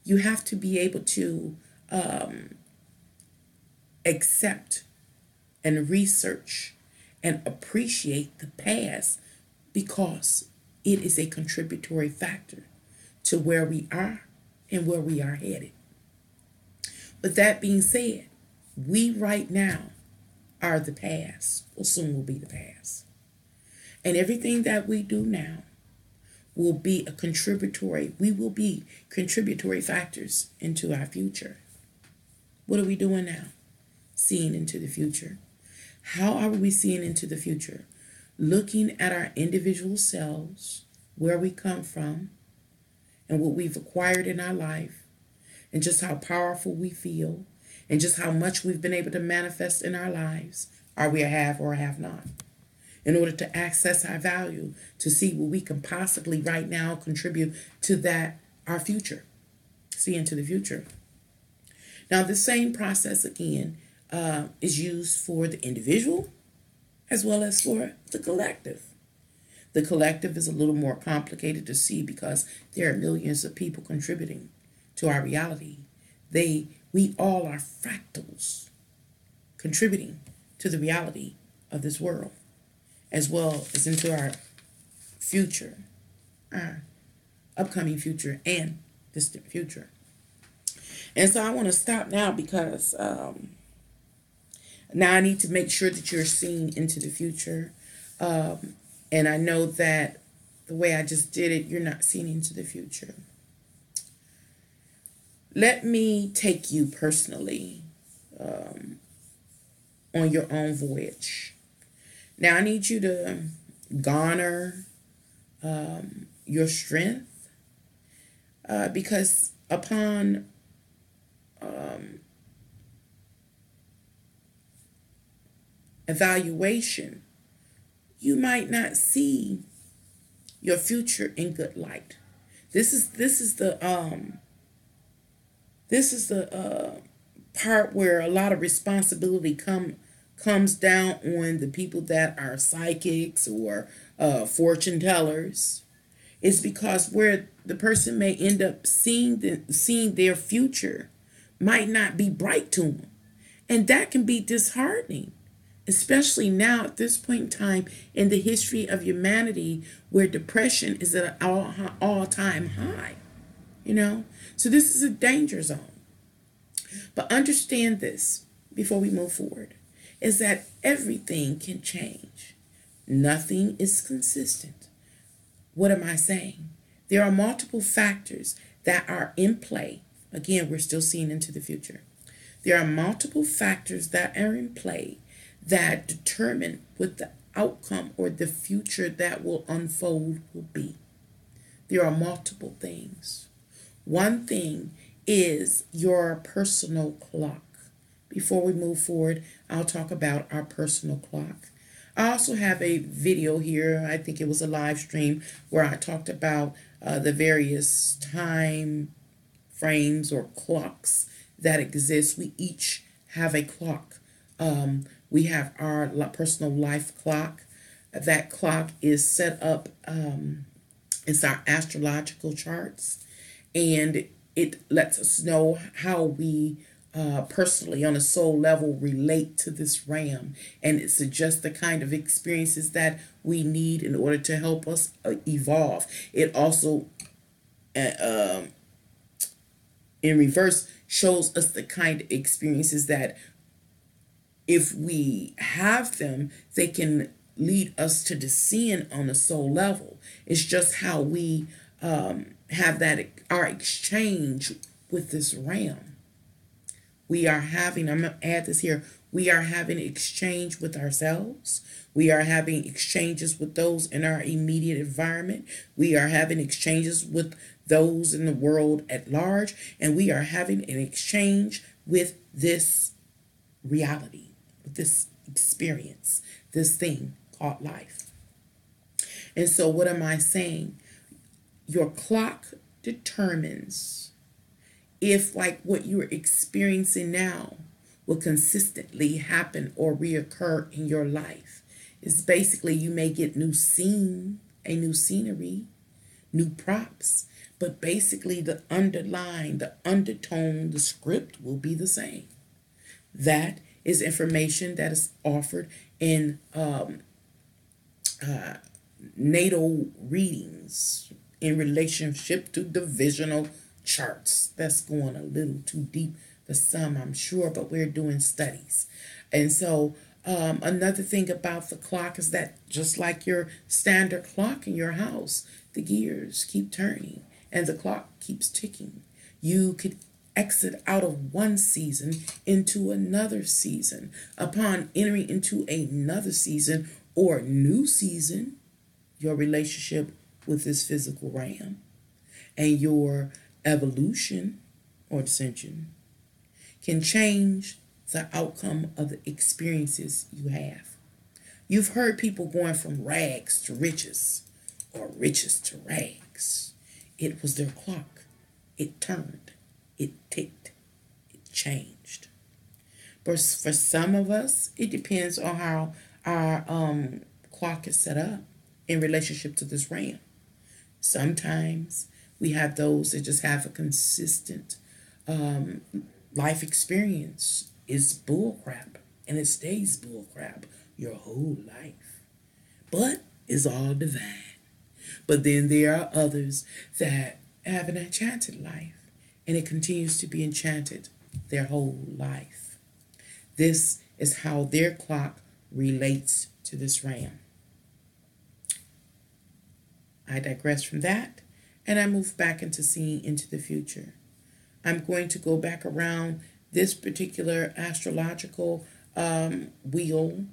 you have to be able to accept and research and appreciate the past, because it is a contributory factor to where we are and where we are headed. With that being said, we right now are the past, or soon will be the past. And everything that we do now will be we will be contributory factors into our future. What are we doing now? Seeing into the future. How are we seeing into the future? Looking at our individual selves, where we come from, and what we've acquired in our life, and just how powerful we feel, and just how much we've been able to manifest in our lives. Are we a have or a have not? In order to access our value, to see what we can possibly right now contribute to that, our future. See into the future. Now, the same process again is used for the individual as well as for the collective. The collective is a little more complicated to see because there are millions of people contributing to our reality. We all are fractals contributing to the reality of this world, as well as into our future, our upcoming future and distant future. And so I want to stop now because now I need to make sure that you're seeing into the future. And I know that the way I just did it, you're not seeing into the future. Let me take you personally on your own voyage. Now I need you to garner your strength because upon evaluation, you might not see your future in good light. This is the part where a lot of responsibility comes down on the people that are psychics or fortune tellers. It's because where the person may end up seeing their future might not be bright to them, and that can be disheartening, especially now at this point in time in the history of humanity where depression is at an all-time high, So this is a danger zone. But understand this before we move forward, is that everything can change. Nothing is consistent. What am I saying? There are multiple factors that are in play. Again, we're still seeing into the future. There are multiple factors that are in play that determine what the outcome or the future that will unfold will be. There are multiple things. One thing is your personal clock. Before we move forward, I'll talk about our personal clock. I also have a video here, I think it was a live stream, where I talked about the various time frames or clocks that exist. We each have a clock. We have our personal life clock. That clock is set up, it's our astrological charts, and it lets us know how we personally on a soul level relate to this realm, and it suggests the kind of experiences that we need in order to help us evolve. It also in reverse shows us the kind of experiences that if we have them, they can lead us to descend on a soul level. It's just how we have that our exchange with this realm. We are having, I'm going to add this here, we are having exchange with ourselves. We are having exchanges with those in our immediate environment. We are having exchanges with those in the world at large. And we are having an exchange with this reality, with this experience, this thing called life. And so what am I saying? Your clock determines if, like what you're experiencing now, will consistently happen or reoccur in your life. It's basically you may get new scenery, new props, but basically the underline, the undertone, the script will be the same. That is information that is offered in natal readings in relationship to divisional charts. That's going a little too deep for some, I'm sure, but we're doing studies. And so another thing about the clock is that just like your standard clock in your house, the gears keep turning and the clock keeps ticking. You could exit out of one season into another season. Upon entering into another season or new season, your relationship with this physical realm and your evolution or ascension can change the outcome of the experiences you have. You've heard people going from rags to riches or riches to rags. It was their clock. It turned. It ticked. It changed. But for some of us, it depends on how our clock is set up in relationship to this realm. Sometimes we have those that just have a consistent um, life experience is bull crap, and it stays bull crap your whole life. But it's all divine. But then there are others that have an enchanted life, and it continues to be enchanted their whole life. This is how their clock relates to this ram. I digress from that, and I move back into seeing into the future. I'm going to go back around this particular astrological wheel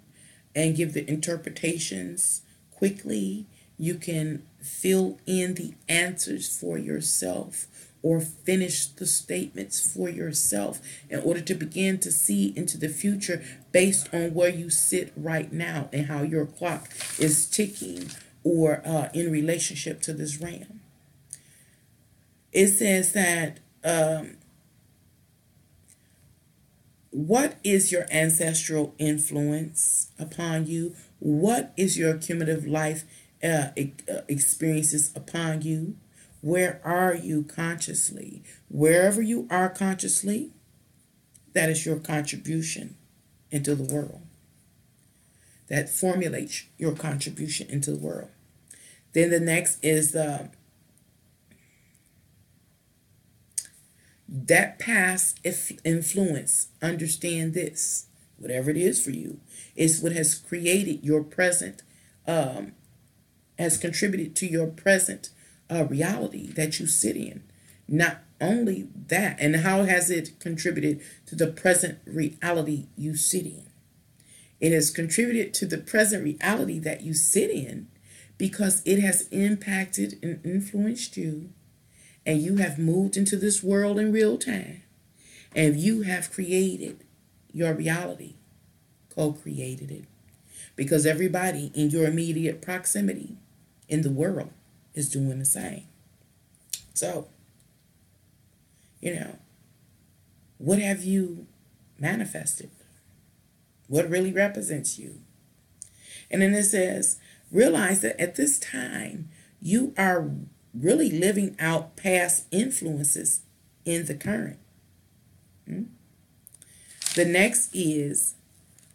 and give the interpretations quickly. You can fill in the answers for yourself or finish the statements for yourself in order to begin to see into the future based on where you sit right now and how your clock is ticking or in relationship to this ram. It says that what is your ancestral influence upon you? What is your cumulative life experiences upon you? Where are you consciously? Wherever you are consciously, that is your contribution into the world. That formulates your contribution into the world. Then the next is that past influence. Understand this. Whatever it is for you, is what has created your present, has contributed to your present reality that you sit in. Not only that, and how has it contributed to the present reality you sit in? It has contributed to the present reality that you sit in because it has impacted and influenced you, and you have moved into this world in real time, and you have created your reality, co-created it, because everybody in your immediate proximity in the world is doing the same. So, what have you manifested? What really represents you? And then it says, realize that at this time, you are really living out past influences in the current. The next is,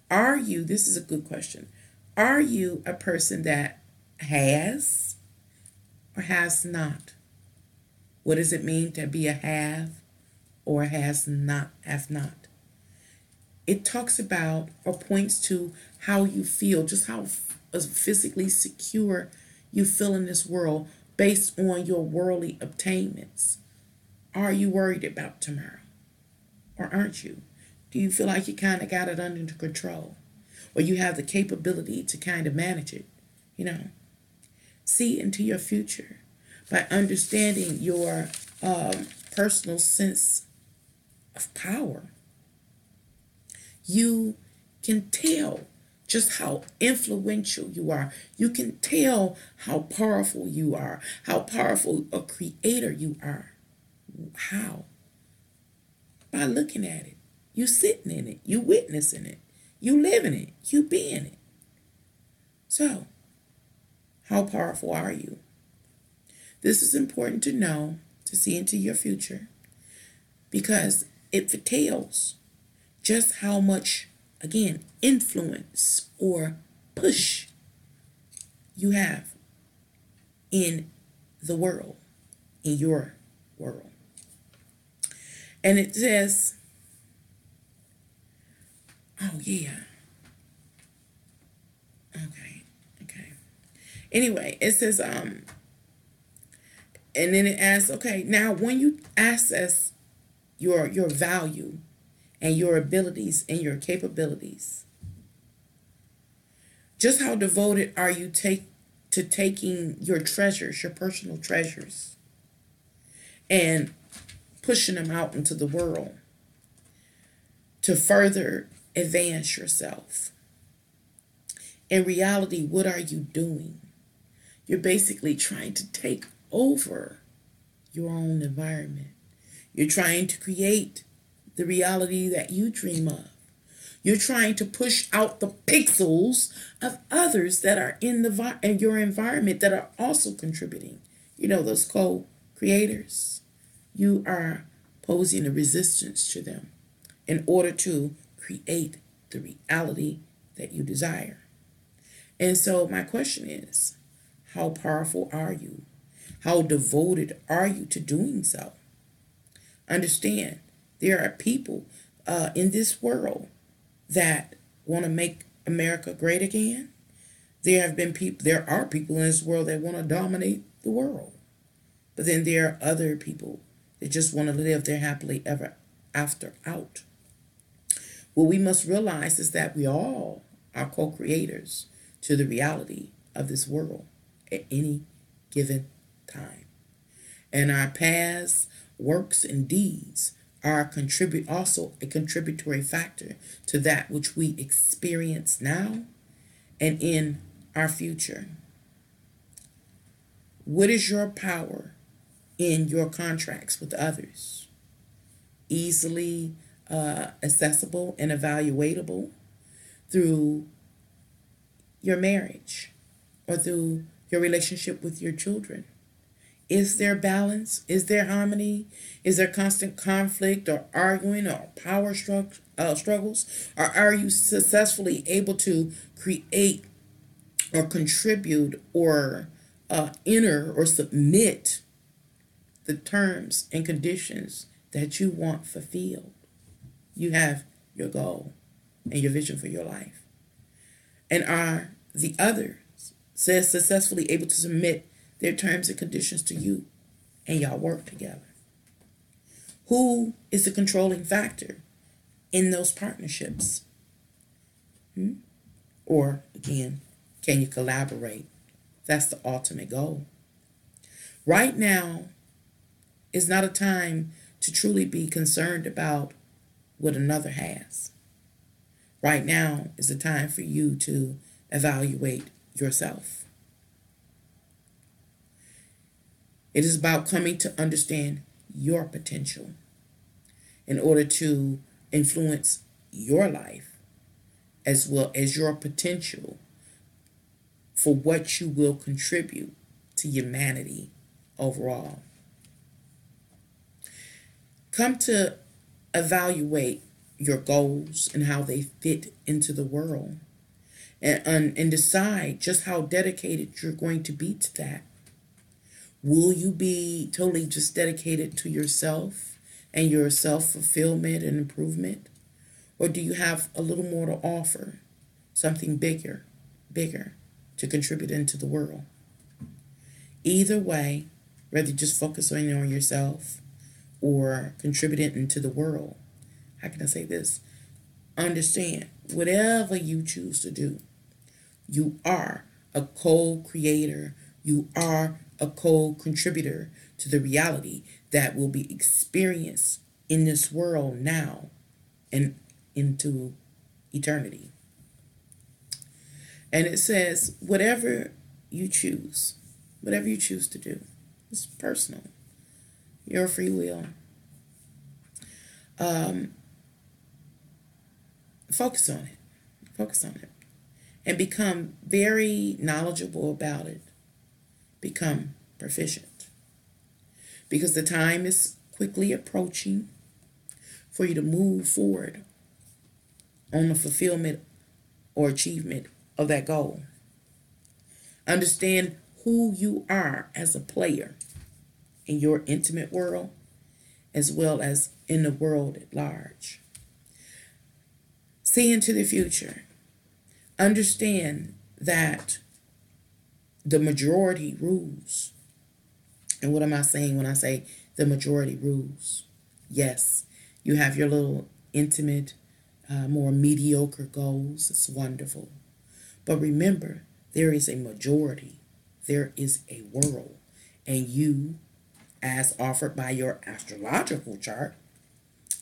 this is a good question, are you a person that has or has not? What does it mean to be a have or has not, have not? It talks about or points to how you feel, just how physically secure you feel in this world based on your worldly obtainments. Are you worried about tomorrow? Or aren't you? Do you feel like you kind of got it under control? Or you have the capability to kind of manage it? See into your future by understanding your personal sense of power. You can tell just how influential you are. You can tell how powerful you are, how powerful a creator you are. How? By looking at it. You sitting in it. You witnessing it. You living it. You being it. So, how powerful are you? This is important to know, to see into your future, because it foretells just how much, again, influence or push you have in the world, in your world. And it says, oh yeah. Okay. Anyway, it says, and then it asks, okay, now when you assess your value and your abilities and your capabilities, just how devoted are you to taking your treasures, your personal treasures, and pushing them out into the world to further advance yourself? In reality, what are you doing? You're basically trying to take over your own environment. You're trying to create the reality that you dream of. You're trying to push out the pixels of others that are in your environment that are also contributing. Those co-creators. You are posing a resistance to them in order to create the reality that you desire. And so my question is, how powerful are you? How devoted are you to doing so? Understand, there are people in this world that want to make America great again. There are people in this world that want to dominate the world. But then there are other people that just want to live their happily ever after out. What we must realize is that we all are co-creators to the reality of this world at any given time. And our past works and deeds are also a contributory factor to that which we experience now and in our future. What is your power in your contracts with others? Easily accessible and evaluatable through your marriage or through your relationship with your children. Is there balance? Is there harmony? Is there constant conflict or arguing or power struggles? Or are you successfully able to create or contribute or enter or submit the terms and conditions that you want fulfilled? You have your goal and your vision for your life. And are the others successfully able to submit their terms and conditions to you, and y'all work together? Who is the controlling factor in those partnerships? Or, again, can you collaborate? That's the ultimate goal. Right now is not a time to truly be concerned about what another has. Right now is the time for you to evaluate yourself. It is about coming to understand your potential in order to influence your life as well as your potential for what you will contribute to humanity overall. Come to evaluate your goals and how they fit into the world, and decide just how dedicated you're going to be to that. Will you be totally just dedicated to yourself and your self-fulfillment and improvement? Or do you have a little more to offer, something bigger to contribute into the world? Either way, whether just focusing on yourself or contributing into the world, how can I say this? Understand, whatever you choose to do, you are a co-creator. You are a co-contributor to the reality that will be experienced in this world now and into eternity. And it says, whatever you choose to do, it's personal, your free will. Focus on it, and become very knowledgeable about it. Become proficient, because the time is quickly approaching for you to move forward on the fulfillment or achievement of that goal. Understand who you are as a player in your intimate world as well as in the world at large. See into the future. Understand that the majority rules. And what am I saying when I say the majority rules? Yes, you have your little intimate, more mediocre goals. It's wonderful. But remember, there is a majority. There is a world. And you, as offered by your astrological chart,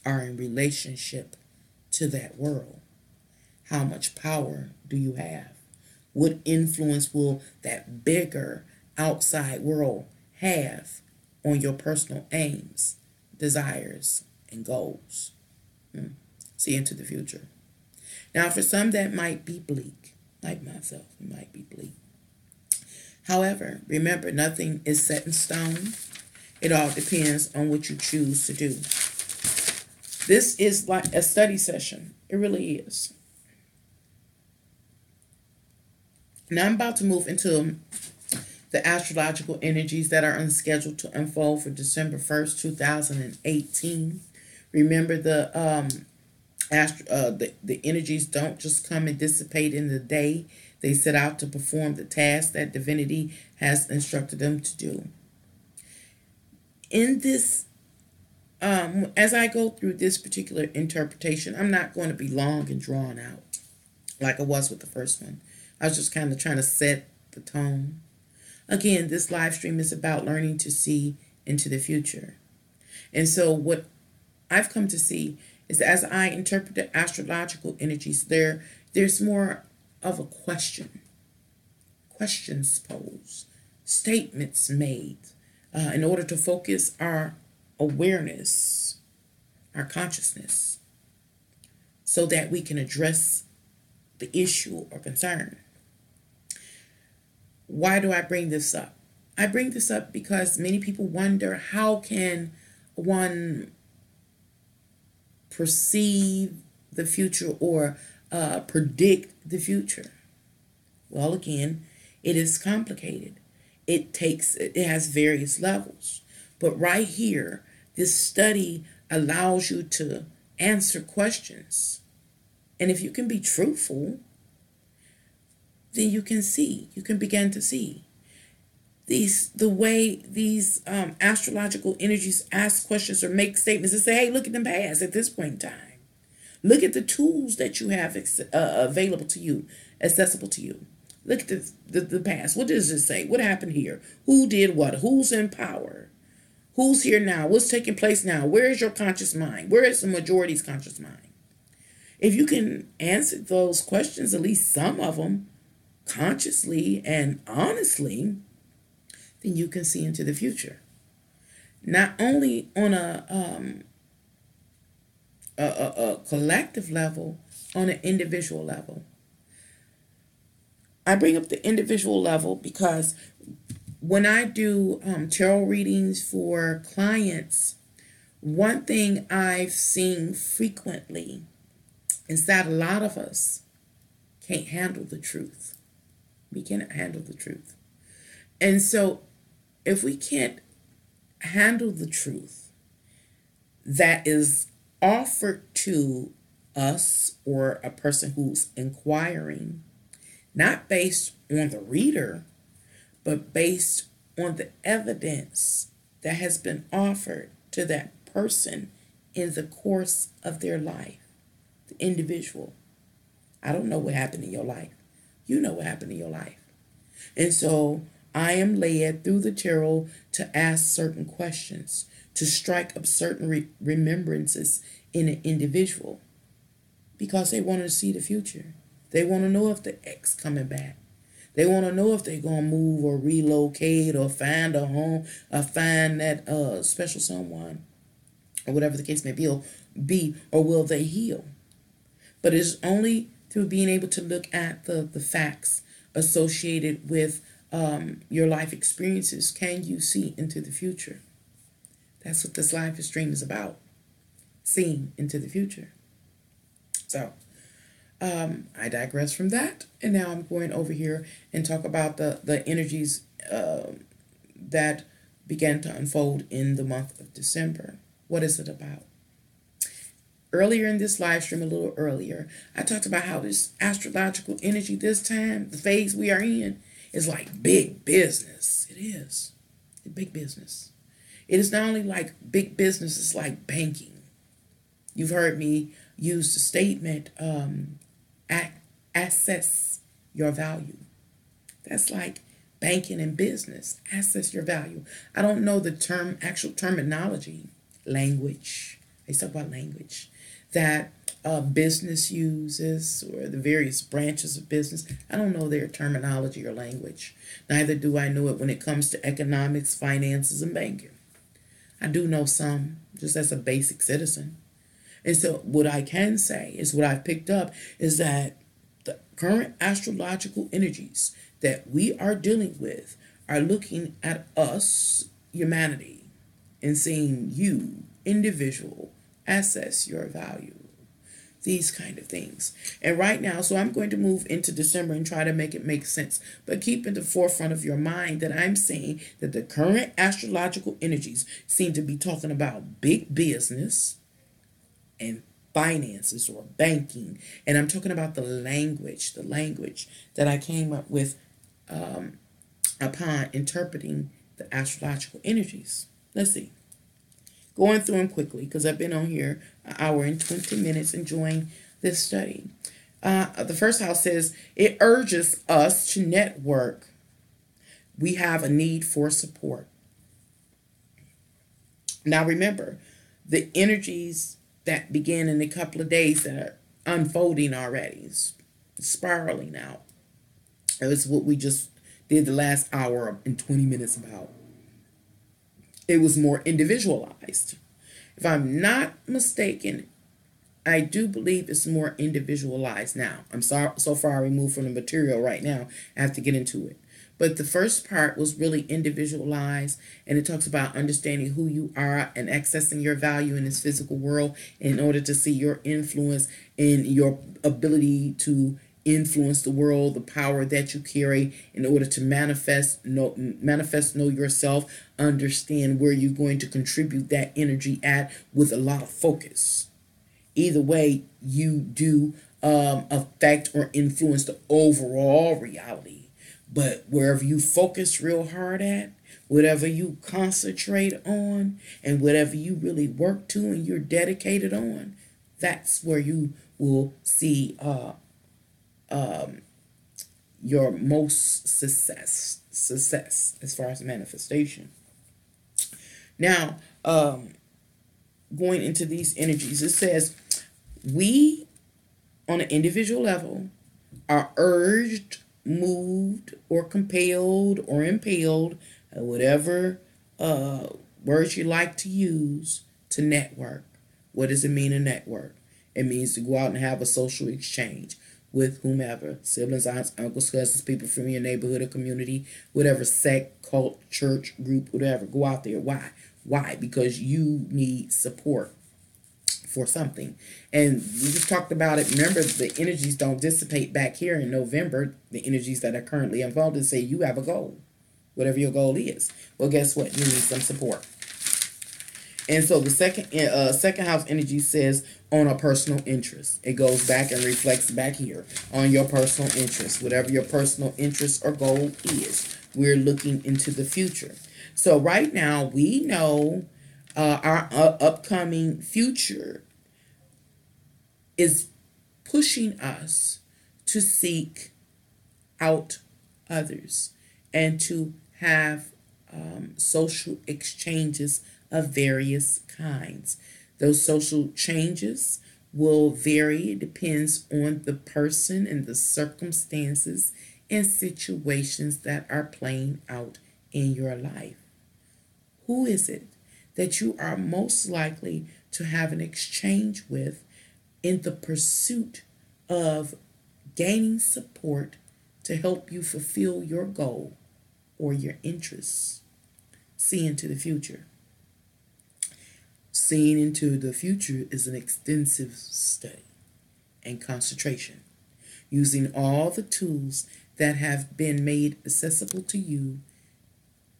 are in relationship to that world. How much power do you have? What influence will that bigger outside world have on your personal aims, desires, and goals? See into the future. Now, for some, that might be bleak. Like myself, it might be bleak. However, remember, nothing is set in stone. It all depends on what you choose to do. This is like a study session. It really is. Now I'm about to move into the astrological energies that are unscheduled to unfold for December 1st, 2018. Remember the energies don't just come and dissipate in the day. They set out to perform the task that divinity has instructed them to do. In this, as I go through this particular interpretation, I'm not going to be long and drawn out like I was with the first one. I was just kind of trying to set the tone. Again, this live stream is about learning to see into the future. And so what I've come to see is as I interpret the astrological energies, there's more of a question. Questions posed, statements made, in order to focus our awareness, our consciousness, so that we can address the issue or concern. Why do I bring this up? I bring this up because many people wonder, how can one perceive the future or predict the future? Well, again, it is complicated. It has various levels. But right here, this study allows you to answer questions. And if you can be truthful, then you can begin to see the way these astrological energies ask questions or make statements and say, hey, look at the past at this point in time. Look at the tools that you have available to you, accessible to you. Look at the past. What does it say? What happened here? Who did what? Who's in power? Who's here now? What's taking place now? Where is your conscious mind? Where is the majority's conscious mind? If you can answer those questions, at least some of them, consciously and honestly, then you can see into the future. Not only on a collective level, on an individual level. I bring up the individual level because when I do tarot readings for clients, one thing I've seen frequently is that a lot of us can't handle the truth. We cannot handle the truth. And so if we can't handle the truth that is offered to us or a person who's inquiring, not based on the reader, but based on the evidence that has been offered to that person in the course of their life, the individual. I don't know what happened in your life. You know what happened in your life. And so I am led through the tarot to ask certain questions, to strike up certain remembrances in an individual, because they want to see the future. They want to know if the ex coming back. They want to know if they're going to move or relocate or find a home or find that special someone or whatever the case may be, or will they heal? But it's only through being able to look at the facts associated with your life experiences can you see into the future. That's what this live stream is about, seeing into the future. So I digress from that, and now I'm going over here and talk about the energies that began to unfold in the month of December. What is it about? Earlier in this live stream, a little earlier, I talked about how this astrological energy this time, the phase we are in, is like big business. It is. It's big business. It is not only like big business, it's like banking. You've heard me use the statement, assess your value. That's like banking and business. Assess your value. I don't know the actual terminology, language. They talk about language that business uses, or the various branches of business. I don't know their terminology or language. Neither do I know it when it comes to economics, finances, and banking. I do know some, just as a basic citizen. And so what I can say is what I've picked up is that the current astrological energies that we are dealing with are looking at us, humanity, and seeing you, individual, assess your value. These kind of things. And right now, so I'm going to move into December and try to make it make sense. But keep in the forefront of your mind that I'm saying that the current astrological energies seem to be talking about big business and finances or banking. And I'm talking about the language that I came up with upon interpreting the astrological energies. Let's see. Going through them quickly because I've been on here an hour and 20 minutes enjoying this study. The first house says, it urges us to network. We have a need for support. Now remember, the energies that began in a couple of days that are unfolding already, spiraling out. It's what we just did the last hour and 20 minutes about. It was more individualized. If I'm not mistaken, I do believe it's more individualized now. I'm so far removed from the material right now, I have to get into it. But the first part was really individualized, and it talks about understanding who you are and accessing your value in this physical world in order to see your influence and your ability to influence the world, the power that you carry in order to manifest, know yourself, understand where you're going to contribute that energy at with a lot of focus. Either way, you do affect or influence the overall reality. But wherever you focus real hard at, whatever you concentrate on, and whatever you really work to and you're dedicated on, that's where you will see your most success as far as manifestation. Now, going into these energies, it says we, on an individual level, are urged, moved, or compelled, or impelled, whatever words you like to use, to network. What does it mean to network? It means to go out and have a social exchange with whomever, siblings, aunts, uncles, cousins, people from your neighborhood or community, whatever sect, cult, church, group, whatever. Go out there. Why? Why? Because you need support for something. And we just talked about it. Remember, the energies don't dissipate back here in November. The energies that are currently involved say you have a goal, whatever your goal is. Well, guess what? You need some support. And so the second house energy says on a personal interest. It goes back and reflects back here on your personal interest. Whatever your personal interest or goal is, we're looking into the future. So right now we know our upcoming future is pushing us to seek out others and to have social exchanges of various kinds. Those social changes will vary. It depends on the person and the circumstances and situations that are playing out in your life. Who is it that you are most likely to have an exchange with in the pursuit of gaining support to help you fulfill your goal or your interests? See into the future. Seeing into the future is an extensive study and concentration, using all the tools that have been made accessible to you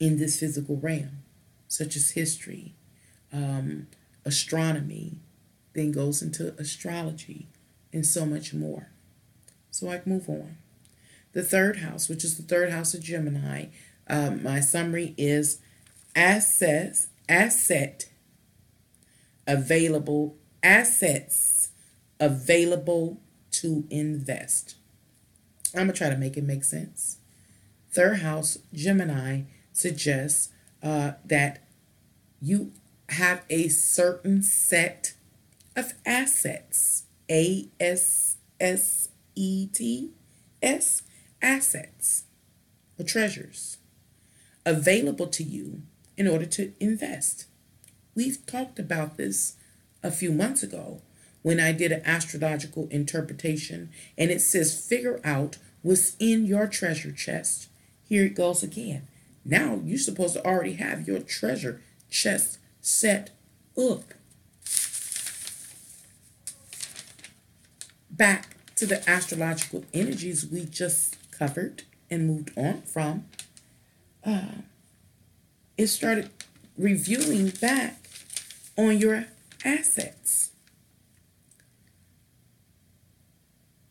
in this physical realm, such as history, astronomy, then goes into astrology, and so much more. So I can move on. The third house, which is the third house of Gemini, my summary is assets available to invest. I'm going to try to make it make sense. Third house, Gemini, suggests that you have a certain set of assets. A-S-S-E-T-S, assets or treasures available to you in order to invest. We've talked about this a few months ago when I did an astrological interpretation, and it says figure out what's in your treasure chest. Here it goes again. Now you're supposed to already have your treasure chest set up. back to the astrological energies we just covered and moved on from, it started reviewing back on your assets.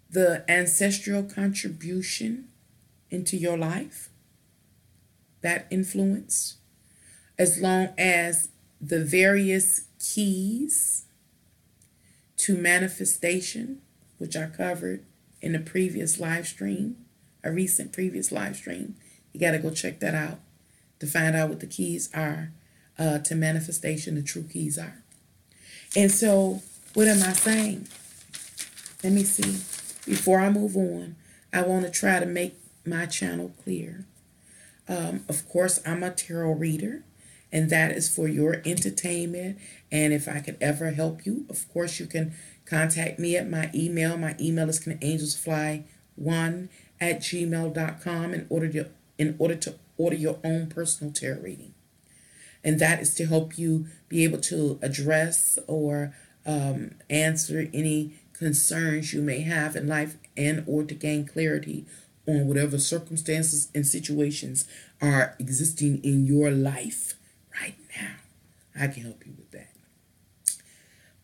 The ancestral contribution into your life, that influence, as long as the various keys to manifestation, which I covered in a previous live stream, a recent previous live stream. You got to go check that out to find out what the keys are to manifestation, the true keys are. And so, what am I saying? Let me see. Before I move on, I want to try to make my channel clear. Of course, I'm a tarot reader, and that is for your entertainment. And if I could ever help you, of course, you can contact me at my email. My email is canangelsfly1@gmail.com in order to order your own personal tarot reading. And that is to help you be able to address or answer any concerns you may have in life, and or to gain clarity on whatever circumstances and situations are existing in your life right now. I can help you with that.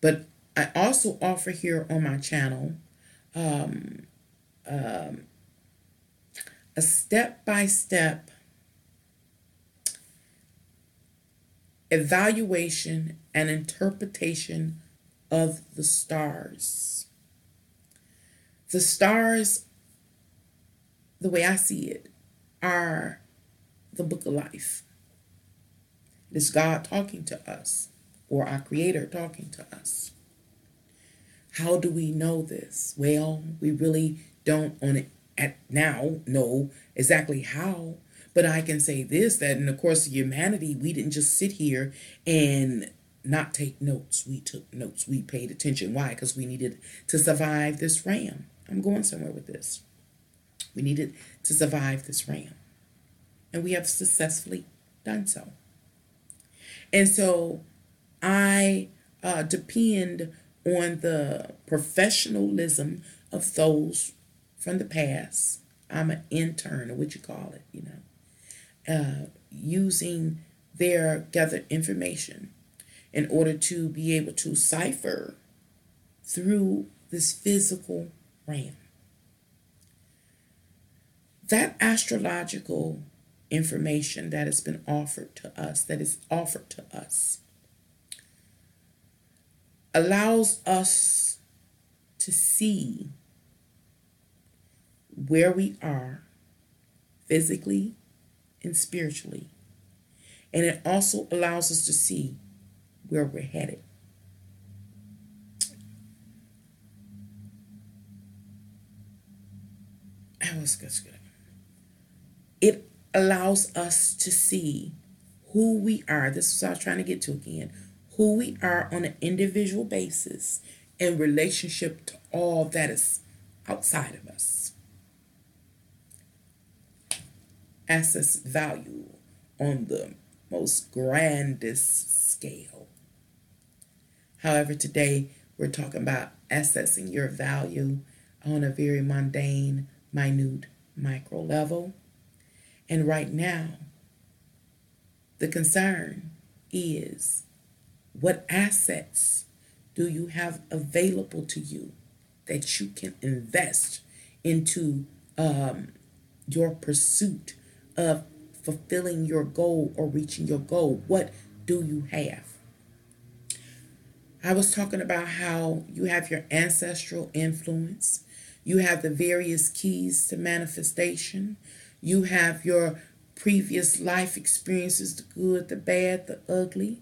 But I also offer here on my channel a step-by-step evaluation and interpretation of the stars. The stars, the way I see it, are the book of life. It is God talking to us, or our Creator talking to us. How do we know this? Well, we really don't know exactly how, but I can say this, that in the course of humanity, we didn't just sit here and not take notes. We took notes. We paid attention. Why? Because we needed to survive this ram. I'm going somewhere with this. We needed to survive this ram. And we have successfully done so. And so I depend on the professionalism of those from the past. I'm an intern, or what you call it, using their gathered information in order to be able to cipher through this physical realm. That astrological information that has been offered to us, allows us to see where we are physically and spiritually. And it also allows us to see where we're headed. It allows us to see who we are. This is what I was trying to get to again. Who we are on an individual basis in relationship to all that is outside of us. Assess value on the most grandest scale. However, today we're talking about assessing your value on a very mundane, minute, micro level. And right now, the concern is, what assets do you have available to you that you can invest into your pursuit of fulfilling your goal or reaching your goal? What do you have? I was talking about how you have your ancestral influence. You have the various keys to manifestation. You have your previous life experiences, the good, the bad, the ugly.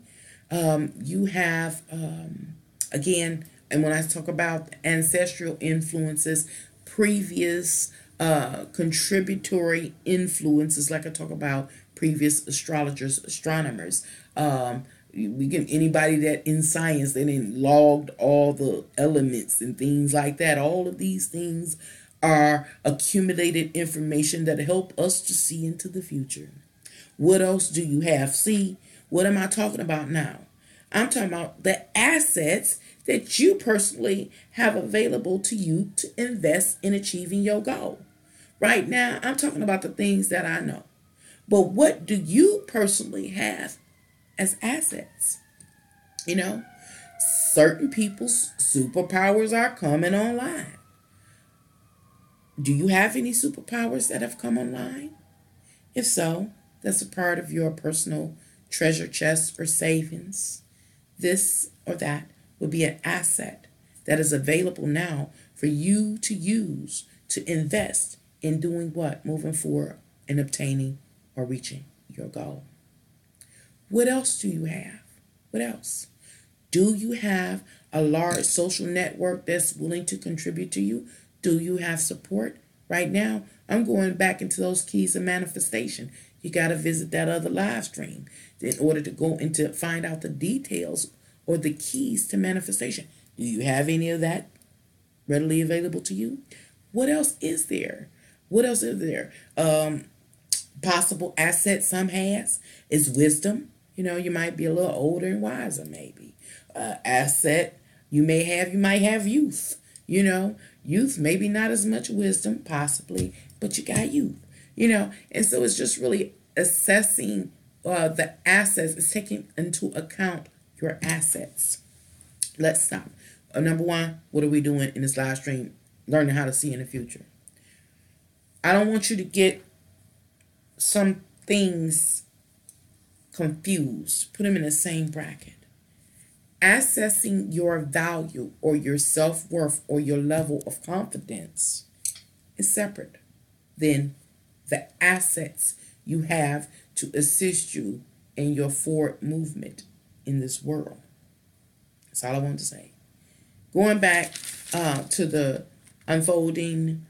You have, again, and when I talk about ancestral influences, previous contributory influences, like I talk about previous astrologers, astronomers. We get anybody that in science, they didn't logged all the elements and things like that. All of these things are accumulated information that help us to see into the future. What else do you have? See, what am I talking about now? I'm talking about the assets that you personally have available to you to invest in achieving your goal. Right now, I'm talking about the things that I know. But what do you personally have as assets? You know, certain people's superpowers are coming online. Do you have any superpowers that have come online? If so, that's a part of your personal treasure chest or savings. This or that would be an asset that is available now for you to use to invest in doing what? Moving forward and obtaining or reaching your goal. What else do you have? What else? Do you have a large social network that's willing to contribute to you? Do you have support? Right now, I'm going back into those keys of manifestation. You got to visit that other live stream in order to go into find out the details or the keys to manifestation. Do you have any of that readily available to you? What else is there? What else is there? Possible asset some has is wisdom. You know, you might be a little older and wiser, maybe. Asset you might have youth. You know, youth, maybe not as much wisdom, possibly, but you got youth. You know, and so it's just really assessing the assets. It's taking into account your assets. Let's stop. Number one, what are we doing in this live stream? Learning how to see in the future. I don't want you to get some things confused. Put them in the same bracket. Assessing your value or your self-worth or your level of confidence is separate than the assets you have to assist you in your forward movement in this world. That's all I want to say. Going back to the unfolding,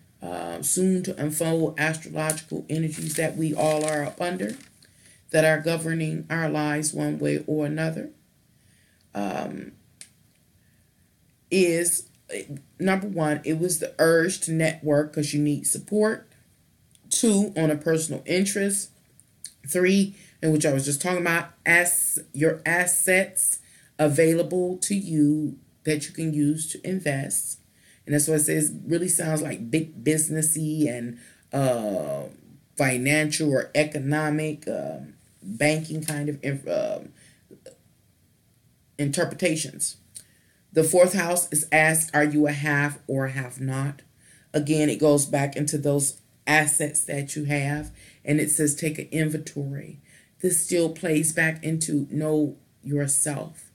soon to unfold astrological energies that we all are up under, that are governing our lives one way or another, is number one, it was the urge to network because you need support. 2, on a personal interest. 3, in which I was just talking about, your assets available to you that you can use to invest. And that's what it says. Really sounds like big businessy and financial or economic banking kind of interpretations. The 4th house is asked, are you a have or a have not? Again, it goes back into those assets that you have, and it says take an inventory. This still plays back into know yourself.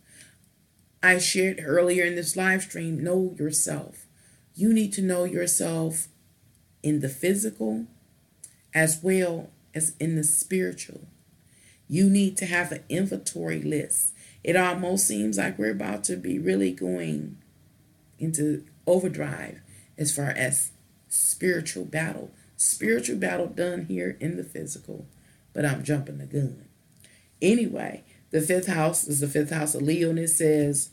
I shared earlier in this live stream, know yourself. You need to know yourself in the physical as well as in the spiritual. You need to have an inventory list. It almost seems like we're about to be really going into overdrive as far as spiritual battle. Spiritual battle done here in the physical, but I'm jumping the gun. Anyway, the 5th house is the 5th house of Leo, and it says,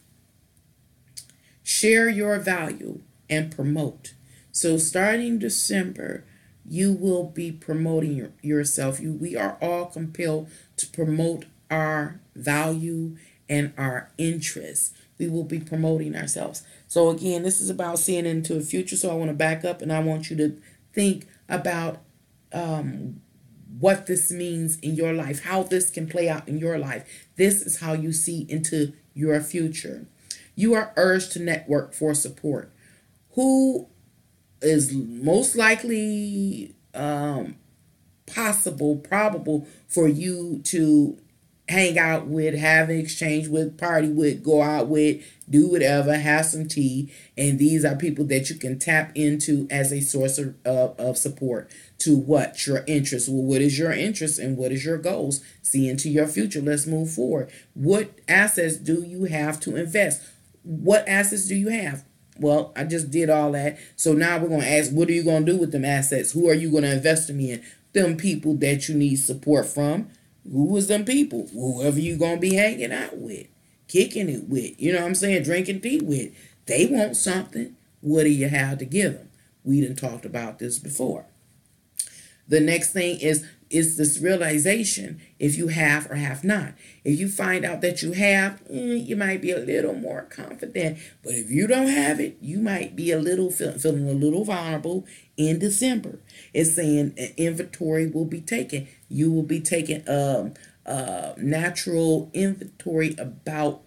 share your value and promote. So starting December, you will be promoting yourself. We are all compelled to promote our value and our interests. We will be promoting ourselves. So again, this is about seeing into the future. So I want to back up and I want you to think about what this means in your life, how this can play out in your life. This is how you see into your future. You are urged to network for support. Who is most likely probable for you to hang out with, have an exchange with, party with, go out with, do whatever, have some tea. And these are people that you can tap into as a source of support to what? Your interests. Well, what is your interest and what is your goals? See into your future. Let's move forward. What assets do you have to invest? What assets do you have? Well, I just did all that. So now we're going to ask, what are you going to do with them assets? Who are you going to invest them in? Them people that you need support from. Who was them people? Whoever you going to be hanging out with, kicking it with, you know what I'm saying, drinking tea with. They want something. What do you have to give them? We done talked about this before. The next thing is it's this realization if you have or have not. If you find out that you have, you might be a little more confident. But if you don't have it, you might be a little feeling a little vulnerable in December. It's saying an inventory will be taken. You will be taking natural inventory about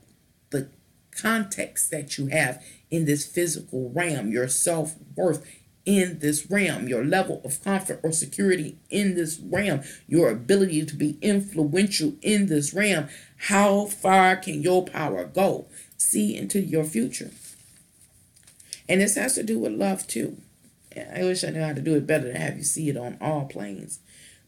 the context that you have in this physical realm, your self-worth in this realm, your level of comfort or security in this realm, your ability to be influential in this realm. How far can your power go? See into your future. And this has to do with love too. I wish I knew how to do it better to have you see it on all planes.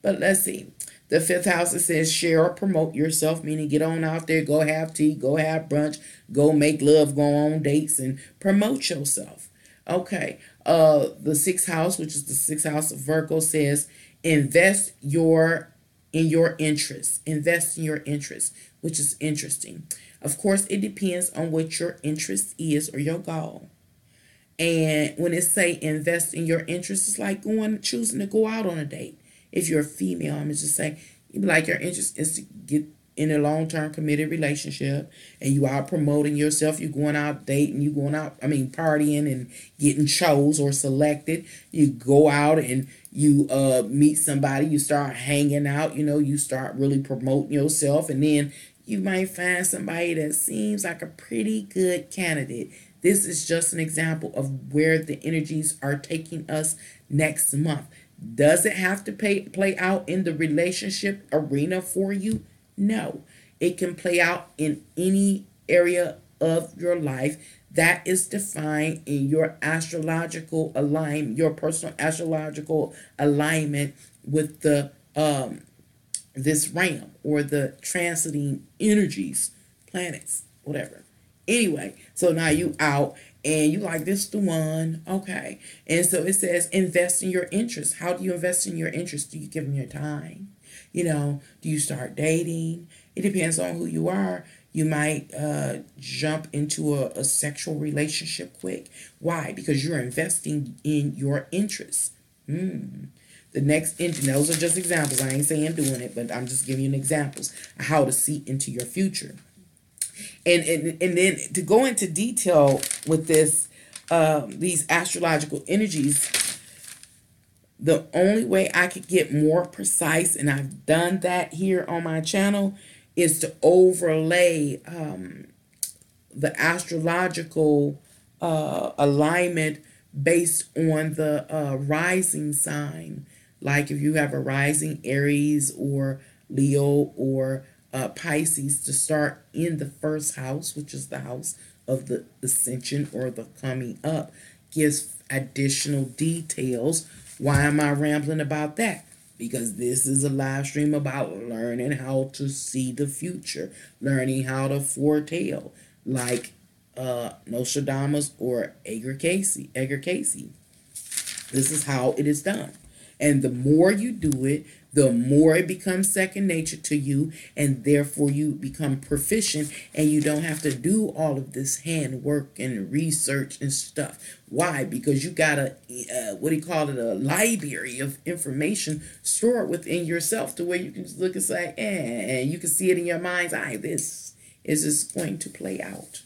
But let's see. The 5th house, it says share or promote yourself, meaning get on out there, go have tea, go have brunch, go make love, go on dates, and promote yourself. Okay. The 6th house, which is the 6th house of Virgo, says invest in your interests. Invest in your interests, which is interesting. Of course, it depends on what your interest is or your goal. And when it say invest in your interests, it's like choosing to go out on a date. If you're a female, I'm just saying, like your interest is to get in a long-term committed relationship, and you are promoting yourself. You're going out dating, you going out, partying and getting chose or selected. You go out and you meet somebody, you start hanging out, you start really promoting yourself, and then you might find somebody that seems like a pretty good candidate. This is just an example of where the energies are taking us next month. Does it have to play out in the relationship arena for you? No. It can play out in any area of your life that is defined in your astrological alignment, your personal astrological alignment with the this realm or the transiting energies, planets, whatever. Anyway, so now you out and you like, this the one. Okay. And so it says invest in your interests. How do you invest in your interests? Do you give them your time? Do you start dating? It depends on who you are. You might jump into a sexual relationship quick. Why? Because you're investing in your interests. The next, those are just examples. I ain't saying doing it, but I'm just giving you examples of how to see into your future. And then to go into detail with this, these astrological energies, the only way I could get more precise, and I've done that here on my channel, is to overlay the astrological alignment based on the rising sign. Like if you have a rising Aries or Leo or Pisces, to start in the 1st house, which is the house of the ascension or the coming up, gives additional details. Why am I rambling about that? Because this is a live stream about learning how to see the future, learning how to foretell, like Nostradamus or Edgar Cayce. This is how it is done. And the more you do it, the more it becomes second nature to you, and therefore you become proficient, and you don't have to do all of this handwork and research and stuff. Why? Because you got a a library of information stored within yourself, to where you can just look and say, and you can see it in your mind's eye. This is just going to play out.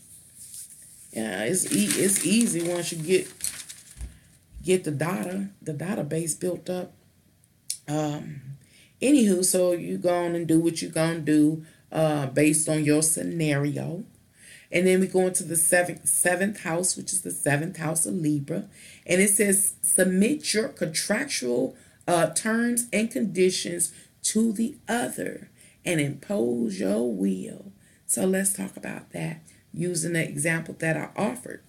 Yeah, it's easy once you get the database built up. Anywho, so you go on and do what you're going to do based on your scenario. And then we go into the seventh house, which is the 7th house of Libra. And it says, submit your contractual terms and conditions to the other and impose your will. So let's talk about that using the example that I offered.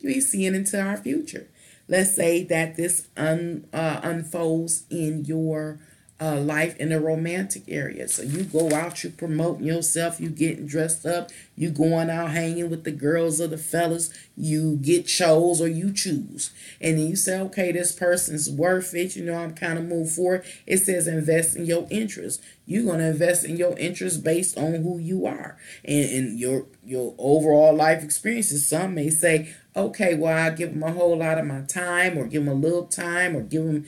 We're seeing into our future. Let's say that this unfolds in your life in a romantic area. So you go out, you promoting yourself, you getting dressed up, you going out hanging with the girls or the fellas, you get chose or you choose. And then you say, okay, this person's worth it. I'm kind of moved forward. It says invest in your interests. You're going to invest in your interests based on who you are and your overall life experiences. Some may say, okay, well, I give them a whole lot of my time, or give them a little time, or give them,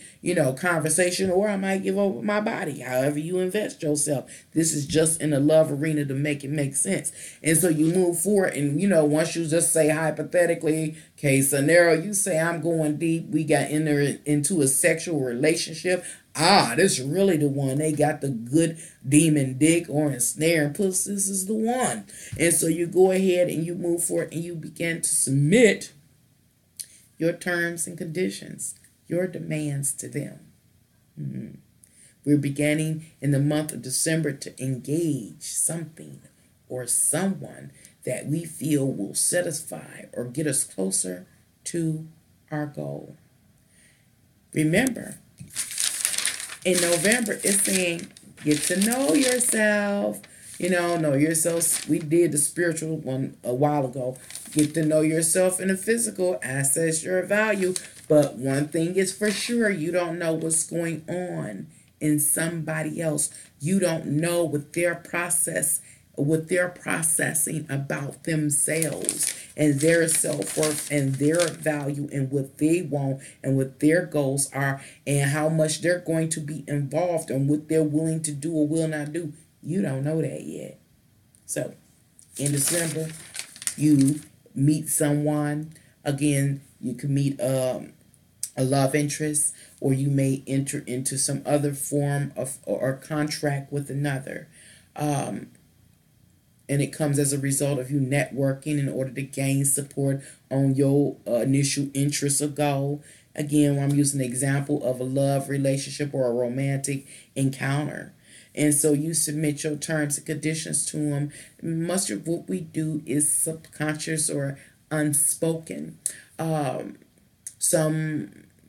conversation, or I might give over with my body. However you invest yourself. This is just in the love arena to make it make sense. And so you move forward, and once you just say hypothetically, case scenario, you say I'm going deep. We got into a sexual relationship. This is really the one. They got the good demon dick or ensnare and puss. This is the one. And so you go ahead and you move forward and you begin to submit your terms and conditions, your demands to them. We're beginning in the month of December to engage something or someone that we feel will satisfy or get us closer to our goal. Remember, in November, it's saying, get to know yourself. Know yourself. We did the spiritual one a while ago. Get to know yourself in the physical. Assess your value. But one thing is for sure, you don't know what's going on in somebody else. You don't know what they're processing about themselves and their self-worth and their value and what they want and what their goals are and how much they're going to be involved and what they're willing to do or will not do. You don't know that yet. So in December, you meet someone. Again, you can meet a love interest, or you may enter into some other form of or contract with another. And it comes as a result of you networking in order to gain support on your initial interest or goal. Again, I'm using the example of a love relationship or a romantic encounter. And so you submit your terms and conditions to them. Much of what we do is subconscious or unspoken.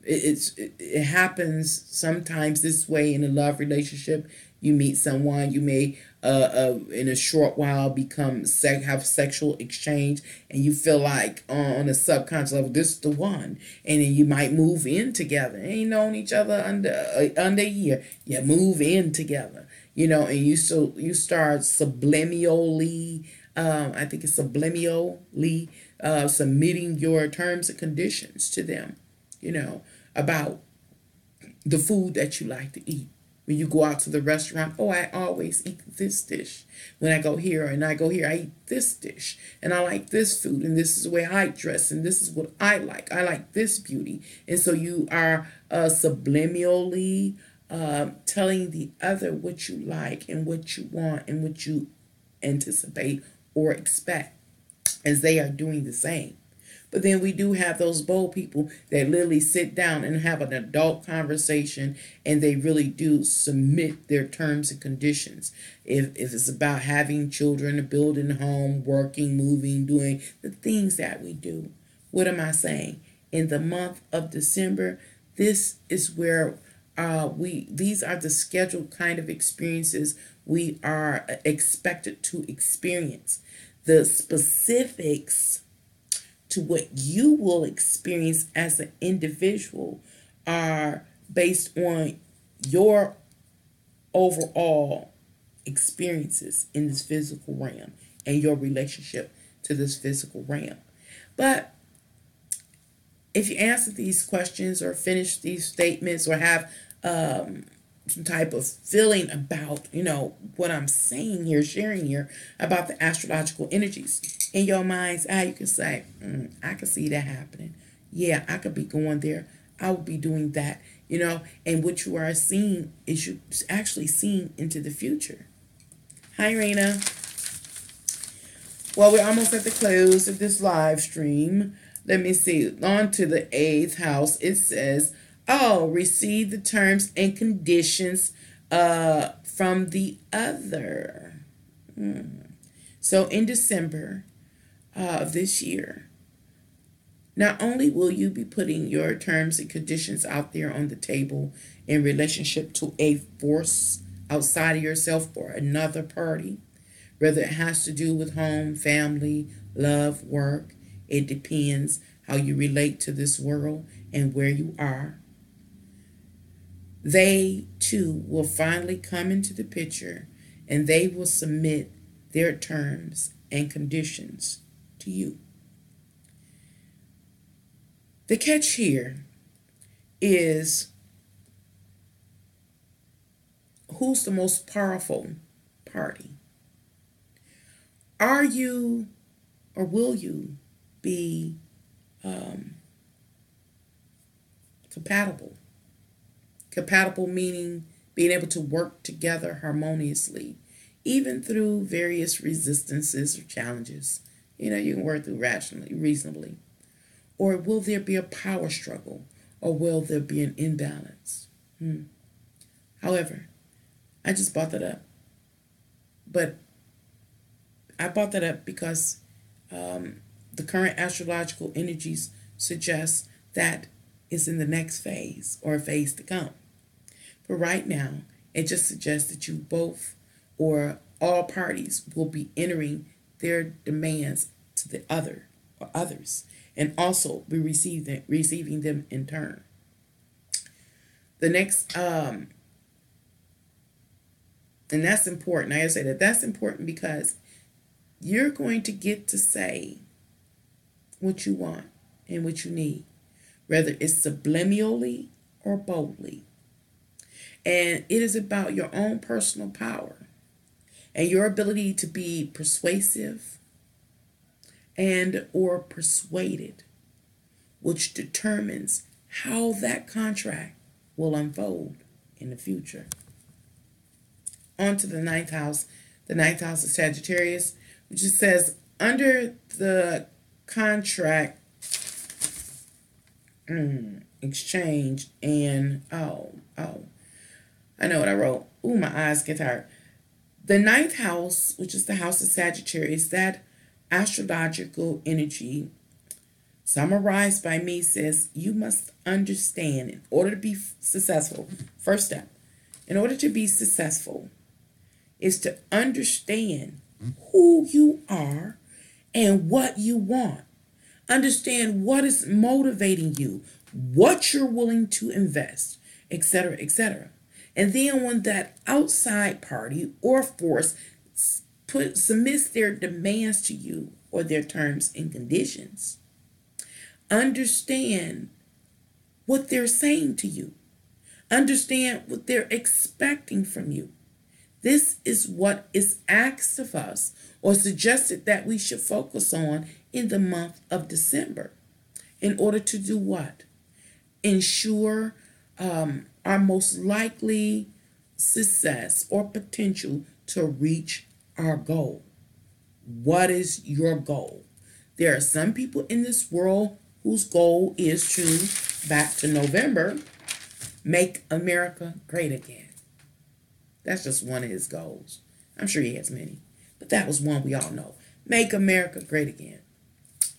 It happens sometimes this way in a love relationship. You meet someone, you may in a short while have sexual exchange, and you feel like on a subconscious level, this is the one, and then you might move in together. Ain't known each other under a year. You move in together, and you start subliminally. I think it's subliminally submitting your terms and conditions to them. About the food that you like to eat. When you go out to the restaurant, I always eat this dish. When I go here I eat this dish. And I like this food, and this is the way I dress, and this is what I like. I like this beauty. And so you are subliminally telling the other what you like and what you want and what you anticipate or expect, as they are doing the same. But then we do have those bold people that literally sit down and have an adult conversation, and they really do submit their terms and conditions. If it's about having children, building a home, working, moving, doing the things that we do. What am I saying? In the month of December, this is where these are the scheduled kind of experiences we are expected to experience. The specifics to what you will experience as an individual are based on your overall experiences in this physical realm and your relationship to this physical realm. But if you answer these questions or finish these statements or have some type of feeling about, what I'm saying here, sharing here about the astrological energies in your mind's eye, you can say, I can see that happening. Yeah, I could be going there. I would be doing that, and what you are seeing is you actually seeing into the future. Hi, Raina. Well, we're almost at the close of this live stream. Let me see. On to the 8th house. It says, receive the terms and conditions from the other. So in December of this year, not only will you be putting your terms and conditions out there on the table in relationship to a force outside of yourself or another party, whether it has to do with home, family, love, work, it depends how you relate to this world and where you are. They too will finally come into the picture, and they will submit their terms and conditions to you. The catch here is who's the most powerful party? Are you or will you be compatible? Compatible meaning being able to work together harmoniously, even through various resistances or challenges. You know, you can work through rationally, reasonably. Or will there be a power struggle? Or will there be an imbalance? However, I just brought that up. But I brought that up because the current astrological energies suggest that is in the next phase or a phase to come. But right now, it just suggests that you both or all parties will be entering their demands to the other or others and also be receiving them in turn. The next, and that's important. I say that that's important because you're going to get to say what you want and what you need, whether it's subliminally or boldly. And it is about your own personal power and your ability to be persuasive and or persuaded, which determines how that contract will unfold in the future. On to the ninth house. The ninth house is Sagittarius, which it says under the contract exchange and I know what I wrote. Ooh, my eyes get tired. The ninth house, which is the house of Sagittarius, that astrological energy summarized by me says you must understand in order to be successful. First step, in order to be successful, is to understand who you are and what you want. Understand what is motivating you, what you're willing to invest, etc., etc. And then when that outside party or force submits their demands to you or their terms and conditions, understand what they're saying to you. Understand what they're expecting from you. This is what is asked of us or suggested that we should focus on in the month of December in order to do what? Ensure our most likely success or potential to reach our goal. What is your goal? There are some people in this world whose goal is to, back to November, make America great again. That's just one of his goals. I'm sure he has many, but that was one we all know. Make America great again.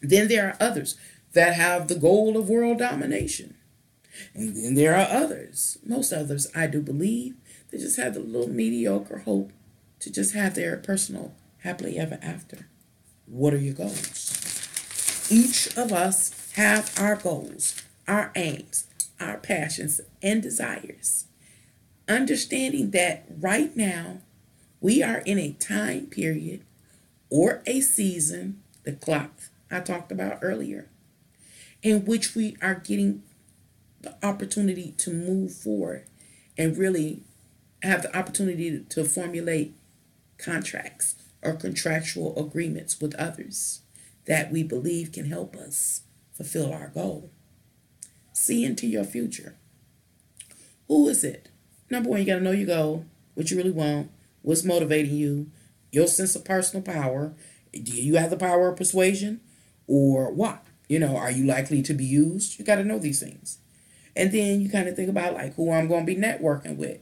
Then there are others that have the goal of world domination. And then there are others, most others, I do believe, that just have the little mediocre hope to just have their personal happily ever after. What are your goals? Each of us have our goals, our aims, our passions, and desires. Understanding that right now we are in a time period or a season, the clock I talked about earlier, in which we are getting the opportunity to move forward and really have the opportunity to formulate contracts or contractual agreements with others that we believe can help us fulfill our goal. See into your future. Who is it? Number one, you got to know your goal, what you really want, what's motivating you, your sense of personal power. Do you have the power of persuasion or what? Are you likely to be used? You got to know these things. And then you kind of think about like who I'm going to be networking with,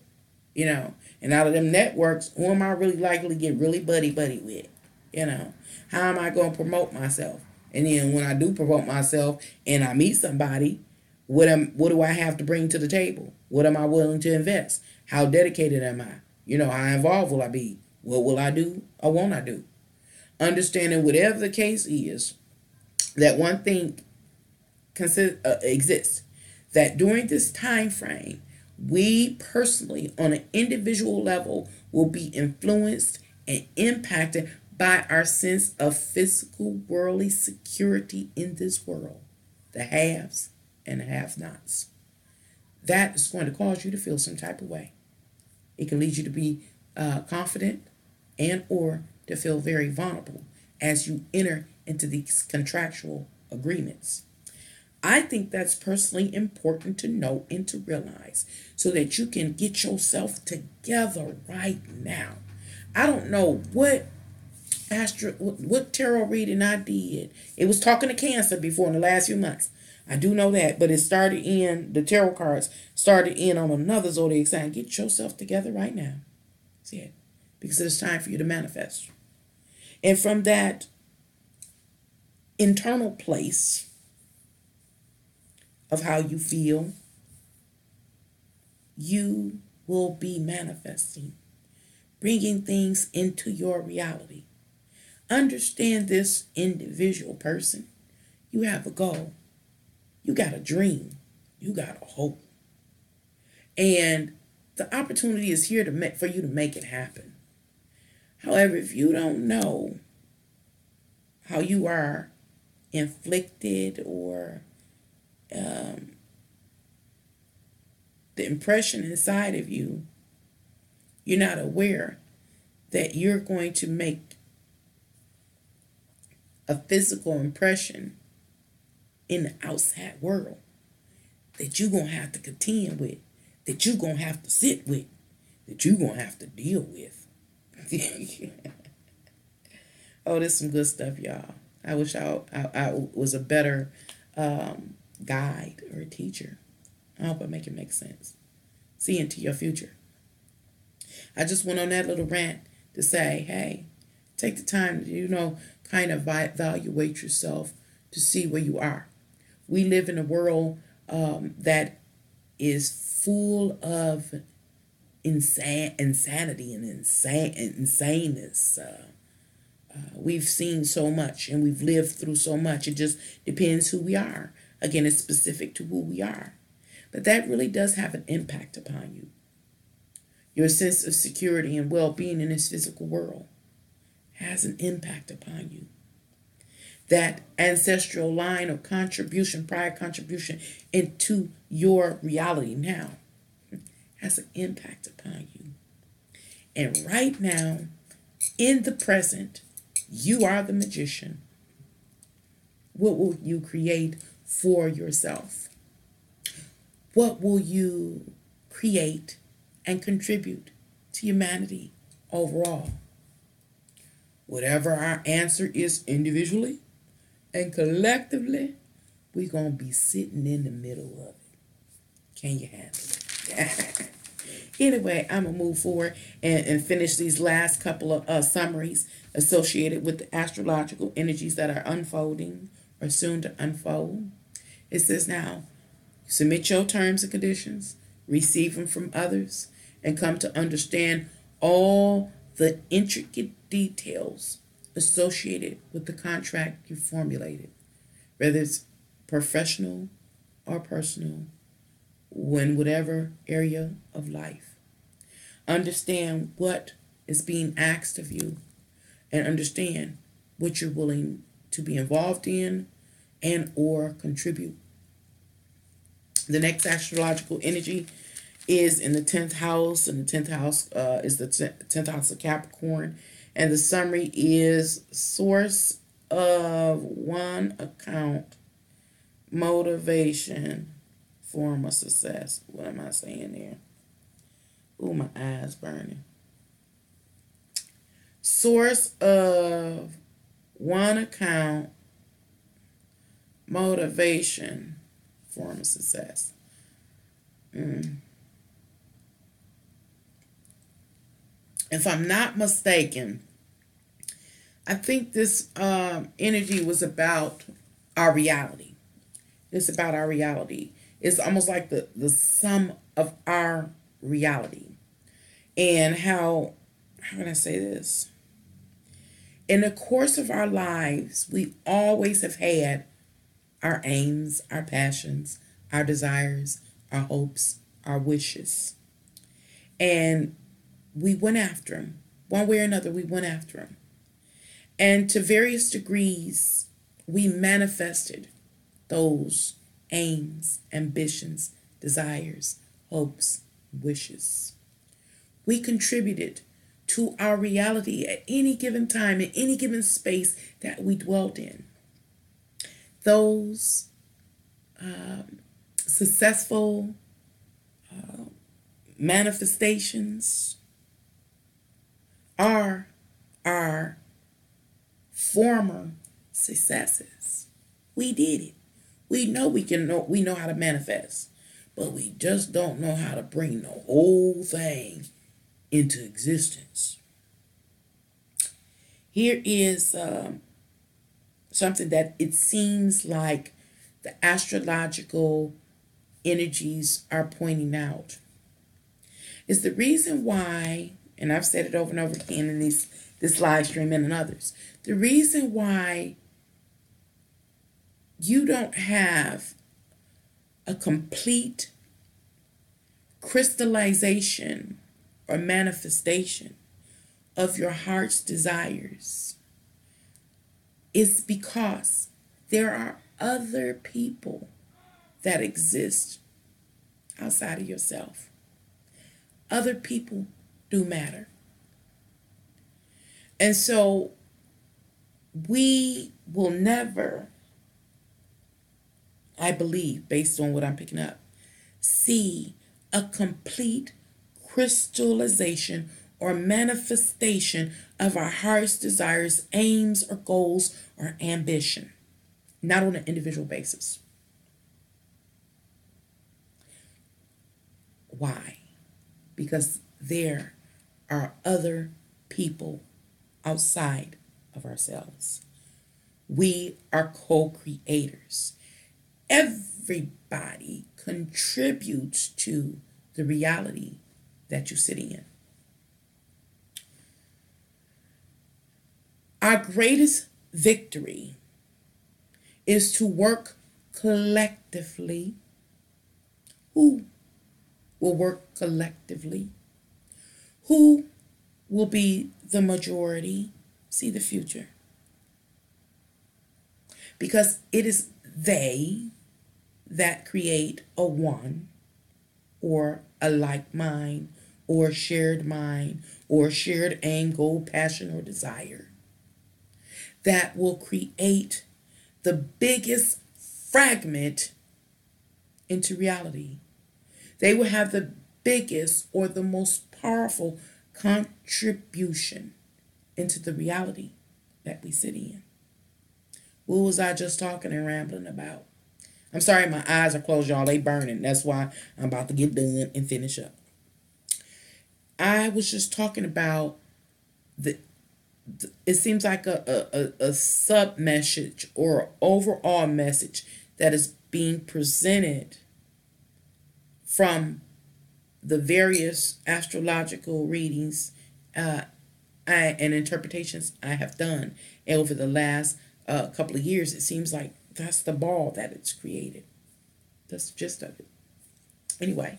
and out of them networks, who am I really likely to get really buddy with, how am I going to promote myself? And then when I do promote myself and I meet somebody, what do I have to bring to the table? What am I willing to invest? How dedicated am I? How involved will I be? What will I do or won't I do? Understanding whatever the case is, that one thing exists, that during this time frame, we personally, on an individual level, will be influenced and impacted by our sense of physical, worldly security in this world, the haves and the have-nots. That is going to cause you to feel some type of way. It can lead you to be confident and or to feel very vulnerable as you enter into these contractual agreements. I think that's personally important to know and to realize so that you can get yourself together right now. I don't know what tarot reading I did. It was talking to Cancer before in the last few months. I do know that, but it started in the tarot cards started in on another zodiac sign. Get yourself together right now. See it, because it's time for you to manifest. And from that internal place of how you feel, you will be manifesting, bringing things into your reality. Understand this, individual person. You have a goal. You got a dream. You got a hope. And the opportunity is here for you to make it happen. However, if you don't know how you are inflicted or the impression inside of you, you're not aware that you're going to make a physical impression in the outside world that you're going to have to contend with, that you're going to have to sit with, that you're going to have to deal with. Oh, this is some good stuff, y'all. I wish I was a better guide or a teacher. I hope I make it make sense. See into your future. I just went on that little rant to say, hey, take the time to, kind of evaluate yourself to see where you are. We live in a world that is full of insanity and insaneness. We've seen so much and we've lived through so much. It just depends who we are. Again, it's specific to who we are. But that really does have an impact upon you. Your sense of security and well-being in this physical world has an impact upon you. That ancestral line of contribution, prior contribution into your reality now has an impact upon you. And right now, in the present, you are the magician. What will you create for yourself? What will you create and contribute to humanity overall? Whatever our answer is individually and collectively, we're going to be sitting in the middle of it. Can you handle it? Anyway, I'm going to move forward and finish these last couple of summaries associated with the astrological energies that are unfolding or soon to unfold. It says now, submit your terms and conditions, receive them from others, and come to understand all the intricate details associated with the contract you formulated, whether it's professional or personal, in whatever area of life. Understand what is being asked of you and understand what you're willing to be involved in and or contribute. The next astrological energy is in the 10th house, and the 10th house is the 10th house of Capricorn. And the summary is source of one account, motivation, form of success. What am I saying there? Ooh, my eyes burning. Source of one account, motivation, form of success. If I'm not mistaken, I think this energy was about our reality. It's about our reality. It's almost like the sum of our reality. And how can I say this? In the course of our lives, we always have had our aims, our passions, our desires, our hopes, our wishes. And we went after them. One way or another, we went after them. And to various degrees, we manifested those aims, ambitions, desires, hopes, wishes. We contributed to our reality at any given time, in any given space that we dwelt in. Those successful manifestations are our former successes. We did it. We know we know how to manifest, but we just don't know how to bring the whole thing into existence. Here is something that it seems like the astrological energies are pointing out. It's the reason why, and I've said it over and over again in this live stream and in others, the reason why you don't have a complete crystallization or manifestation of your heart's desires is because there are other people that exist outside of yourself. Other people do matter. And so we will never, I believe, based on what I'm picking up, see a complete crystallization or manifestation of our heart's desires, aims, or goals, or ambition, not on an individual basis. Why? Because there are other people outside of ourselves. We are co-creators. Everybody contributes to the reality that you're sitting in. Our greatest victory is to work collectively. Who will work collectively? Who will be the majority? See the future. Because it is they that create a one, or a like mind, or shared mind, or shared aim, goal, passion, or desire, that will create the biggest fragment into reality. They will have the biggest or the most powerful contribution into the reality that we sit in. What was I just talking and rambling about? I'm sorry, my eyes are closed, y'all. They burning. That's why I'm about to get done and finish up. I was just talking about it seems like a sub message or overall message that is being presented from the various astrological readings and interpretations I have done over the last couple of years. It seems like that's the ball that it's created. That's the gist of it. Anyway,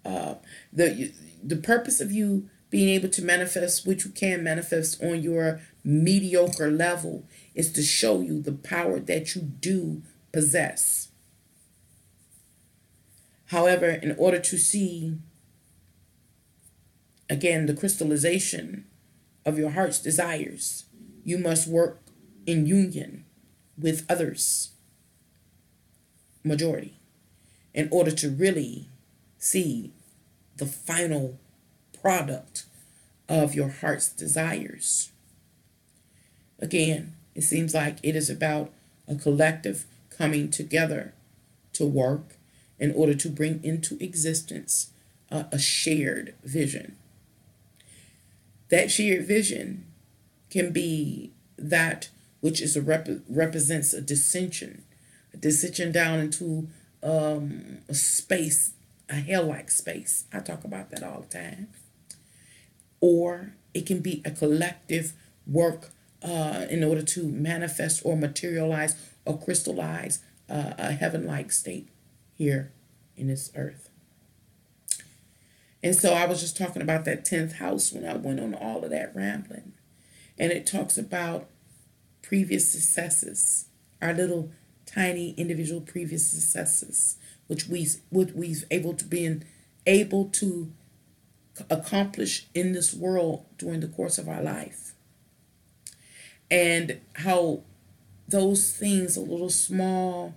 the purpose of you being able to manifest what you can manifest on your mediocre level is to show you the power that you do possess. However, in order to see, again, the crystallization of your heart's desires, you must work in union with others, majority, in order to really see the final product of your heart's desires. Again, it seems like it is about a collective coming together to work in order to bring into existence a shared vision. That shared vision can be that which is represents a dissension down into a space, a hell-like space. I talk about that all the time. Or it can be a collective work in order to manifest or materialize or crystallize a heaven-like state here in this earth. And so I was just talking about that 10th house when I went on all of that rambling. And it talks about previous successes, our little tiny individual previous successes, which we've able to accomplish in this world during the course of our life. And how those things, a little small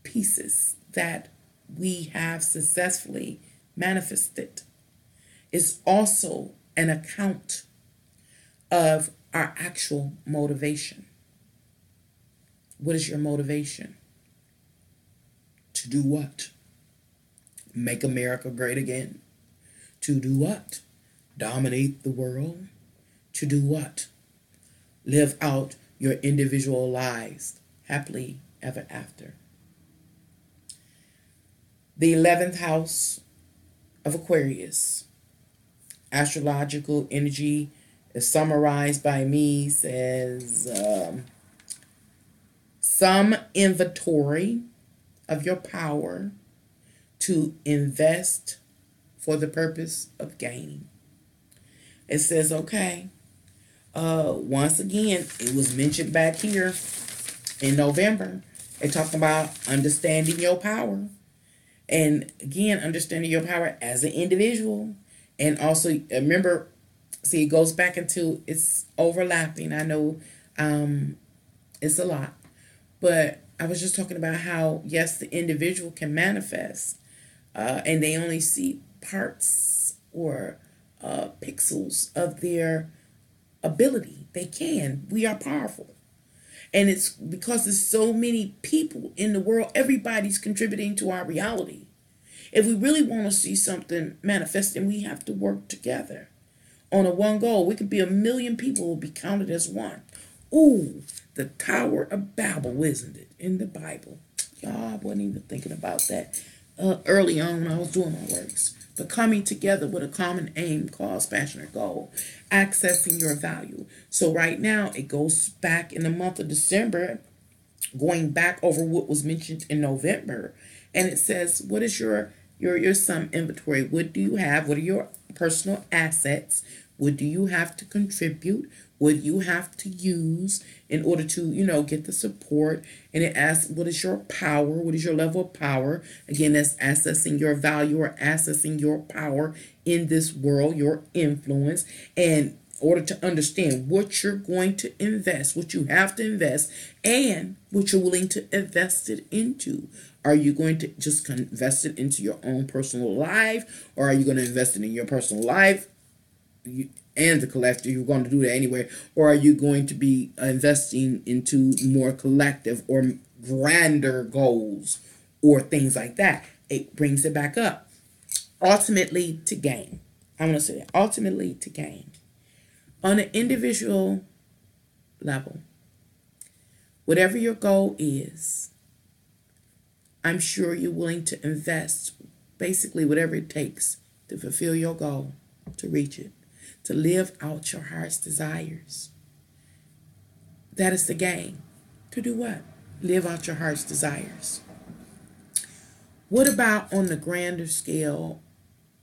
pieces that we have successfully manifested, is also an account of our actual motivation. What is your motivation? To do what? Make America great again. To do what? Dominate the world. To do what? Live out your individual lives happily ever after. The 11th house of Aquarius, astrological energy, is summarized by me, says some inventory of your power to invest for the purpose of gain. It says, okay, once again, it was mentioned back here in November. They talked about understanding your power. And again, understanding your power as an individual. And also, remember, see, it goes back into, it's overlapping. I know it's a lot. But I was just talking about how, yes, the individual can manifest. And they only see parts or pixels of their ability. They can. We are powerful. And it's because there's so many people in the world, everybody's contributing to our reality. If we really want to see something manifesting, we have to work together on a one goal. We could be 1 million people will be counted as one. Ooh, the Tower of Babel, isn't it, in the Bible? Y'all, I wasn't even thinking about that early on when I was doing my works. But coming together with a common aim, cause, passion, or goal, accessing your value. So right now, it goes back in the month of December, going back over what was mentioned in November. And it says, what is your sum inventory? What do you have? What are your personal assets? What do you have to contribute? What do you have to use in order to, get the support? And it asks, what is your power? What is your level of power? Again, that's accessing your value or accessing your power in this world, your influence. And in order to understand what you're going to invest, what you have to invest, and what you're willing to invest it into. Are you going to just invest it into your own personal life? Or are you going to invest it in your personal life and the collective? You're going to do that anyway. Or are you going to be investing into more collective or grander goals or things like that? It brings it back up. Ultimately to gain. I'm going to say that. Ultimately to gain. On an individual level, whatever your goal is, I'm sure you're willing to invest basically whatever it takes to fulfill your goal, to reach it, to live out your heart's desires. That is the game. To do what? Live out your heart's desires. What about on the grander scale,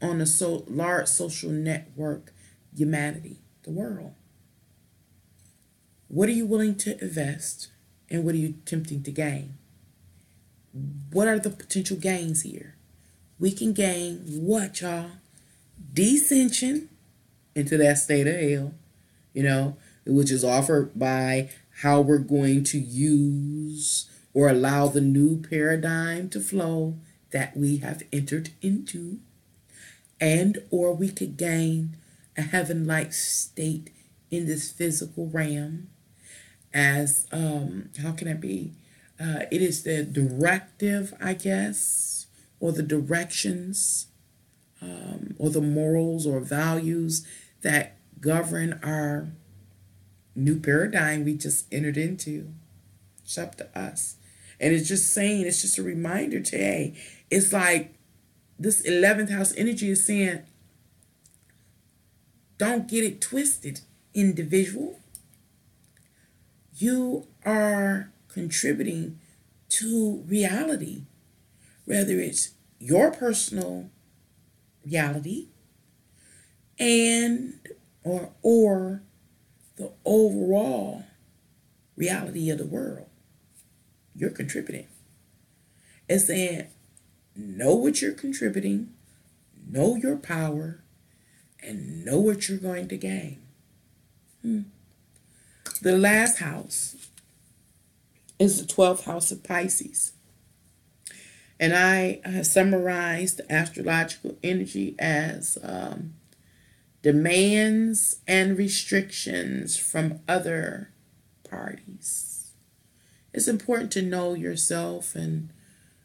on a large social network, humanity, the world? What are you willing to invest and what are you attempting to gain? What are the potential gains here? We can gain what, y'all? Descension into that state of hell, which is offered by how we're going to use or allow the new paradigm to flow that we have entered into. And or we could gain a heaven-like state in this physical realm as, how can it be? It is the directive, I guess, or the directions, or the morals or values that govern our new paradigm we just entered into. It's up to us. And it's just a reminder today. It's like this 11th house energy is saying, don't get it twisted, individual. You are contributing to reality, whether it's your personal reality and or the overall reality of the world. You're contributing. It's saying, know what you're contributing, know your power, and know what you're going to gain. The last house is the 12th house of Pisces. And I summarized the astrological energy as demands and restrictions from other parties. It's important to know yourself and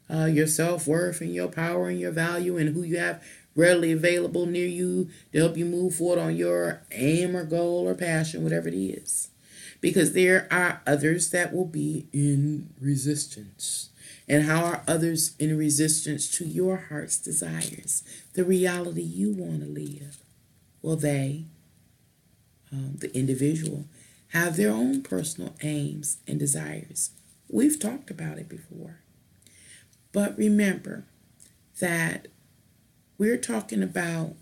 your self-worth and your power and your value and who you have readily available near you to help you move forward on your aim or goal or passion, whatever it is. Because there are others that will be in resistance. And how are others in resistance to your heart's desires, the reality you want to live? Well, they, the individual, have their own personal aims and desires. We've talked about it before. But remember that we're talking about,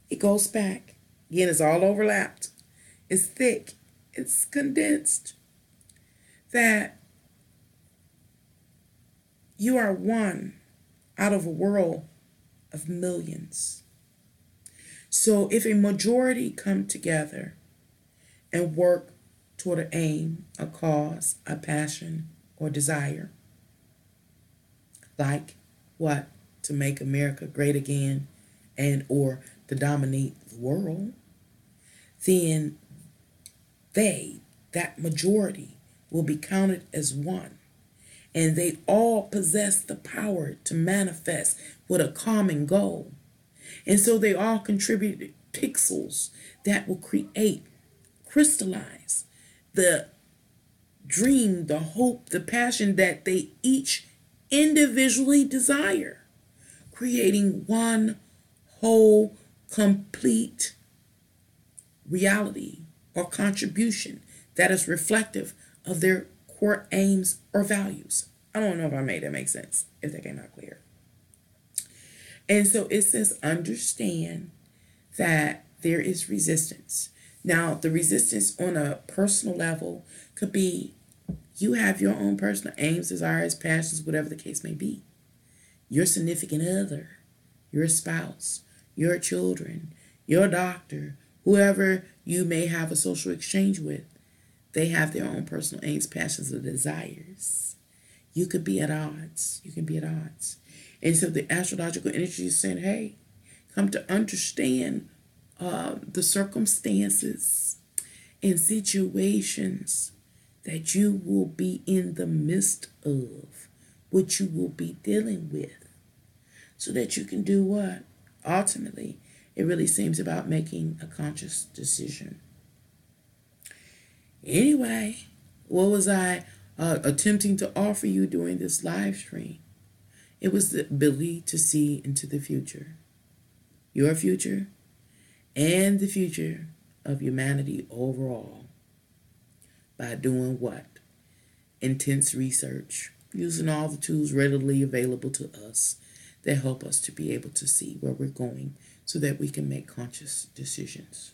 it goes back. Again, it's all overlapped. It's thick. It's condensed. That you are one out of a world of millions. So if a majority come together and work toward an aim, a cause, a passion, or desire, like what? To make America great again and or to dominate the world, then that majority, will be counted as one. And they all possess the power to manifest with a common goal. And so they all contribute pixels that will crystallize the dream, the hope, the passion that they each individually desire, creating one whole, complete reality or contribution that is reflective of their core aims or values. I don't know if I made that make sense, if that came out clear. And so it says, understand that there is resistance. Now, the resistance on a personal level could be you have your own personal aims, desires, passions, whatever the case may be. Your significant other, your spouse, your children, your doctor, whoever you may have a social exchange with, they have their own personal aims, passions, or desires. You could be at odds. You can be at odds. And so the astrological energy is saying, hey, come to understand the circumstances and situations that you will be in the midst of, what you will be dealing with, so that you can do what? Ultimately, it really seems about making a conscious decision. Anyway, what was I attempting to offer you during this live stream? It was the ability to see into the future. Your future and the future of humanity overall. By doing what? Intense research. Using all the tools readily available to us that help us to be able to see where we're going so that we can make conscious decisions.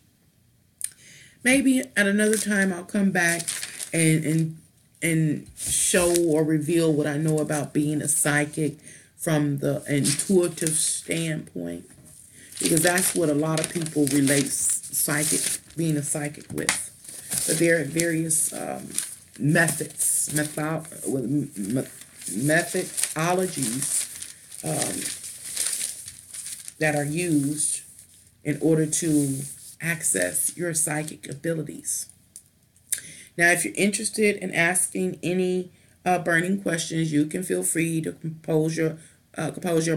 Maybe at another time I'll come back and show or reveal what I know about being a psychic from the intuitive standpoint, because that's what a lot of people relate being a psychic with. But there are various methodologies that are used in order to access your psychic abilities. Now, if you're interested in asking any burning questions, you can feel free to compose your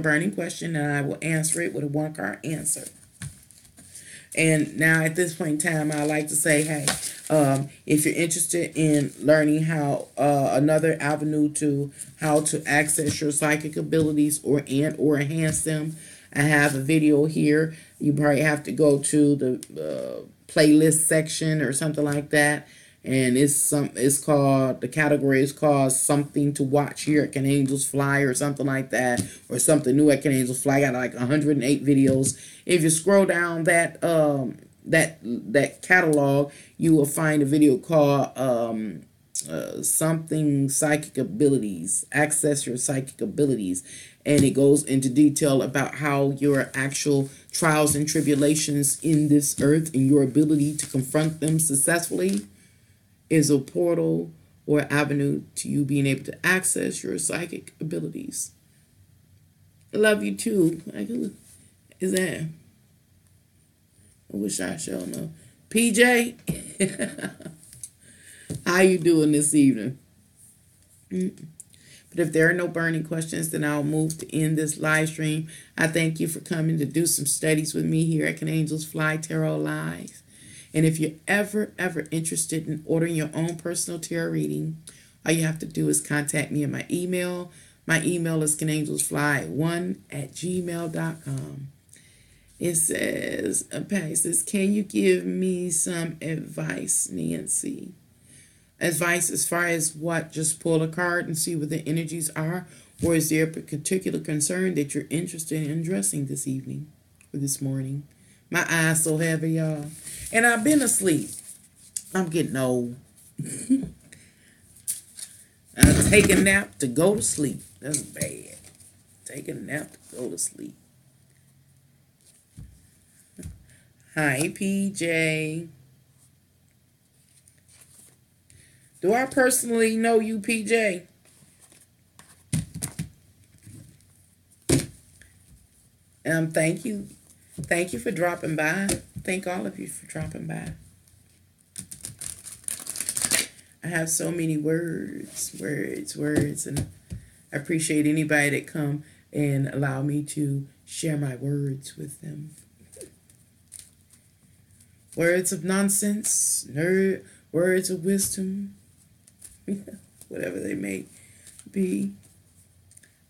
burning question, and I will answer it with a one-card answer. And now at this point in time, I like to say, hey, if you're interested in learning how another avenue to how to access your psychic abilities or enhance them, I have a video here. You probably have to go to the playlist section or something like that. And the category is called Something to Watch Here at Can Angels Fly or something like that, or Something New at Can Angels Fly. I got like 108 videos. If you scroll down that catalog, you will find a video called something psychic abilities, access your psychic abilities. And it goes into detail about how your actual trials and tribulations in this earth and your ability to confront them successfully is a portal or avenue to you being able to access your psychic abilities. I love you too. Is that? I wish I shall know. PJ, how you doing this evening? But if there are no burning questions, then I'll move to end this live stream. I thank you for coming to do some studies with me here at Can Angels Fly Tarot Live. And if you're ever interested in ordering your own personal tarot reading, all you have to do is contact me at my email. My email is canangelsfly1@gmail.com. It says, Patty says, can you give me some advice, Nancy? Advice as far as what? Just pull a card and see what the energies are? Or is there a particular concern that you're interested in addressing this evening or this morning? My eyes so heavy, y'all. And I've been asleep. I'm getting old. I take a nap to go to sleep. That's bad. Take a nap to go to sleep. Hi, PJ. Do I personally know you, PJ? Thank you. Thank you for dropping by. Thank all of you for dropping by. I have so many words, and I appreciate anybody that come and allow me to share my words with them. Words of nonsense, words of wisdom, whatever they may be.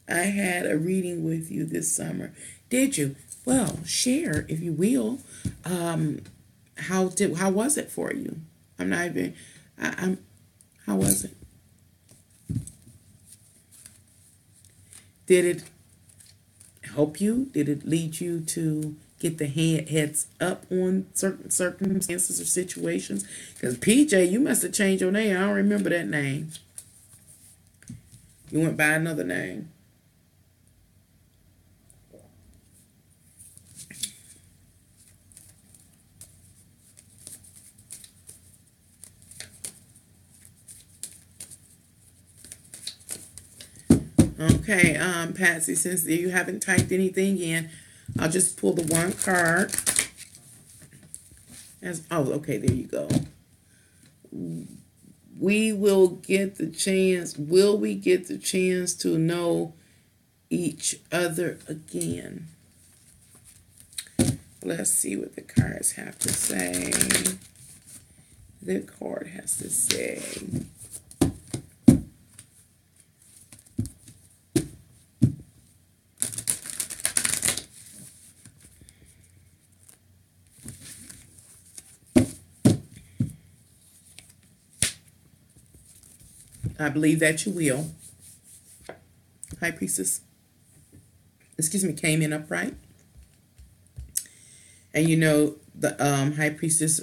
I had a reading with you this summer. Did you? Well, share if you will. How was it for you? How was it? Did it help you? Did it lead you to get the heads up on certain circumstances or situations? Because PJ, you must have changed your name. I don't remember that name. You went by another name. Okay, Patsy, since you haven't typed anything in, I'll just pull the one card. Okay, there you go. We will get the chance. Will we get the chance to know each other again? Let's see what the cards have to say. The card has to say. I believe that you will. High Priestess, came in upright. And you know, the High Priestess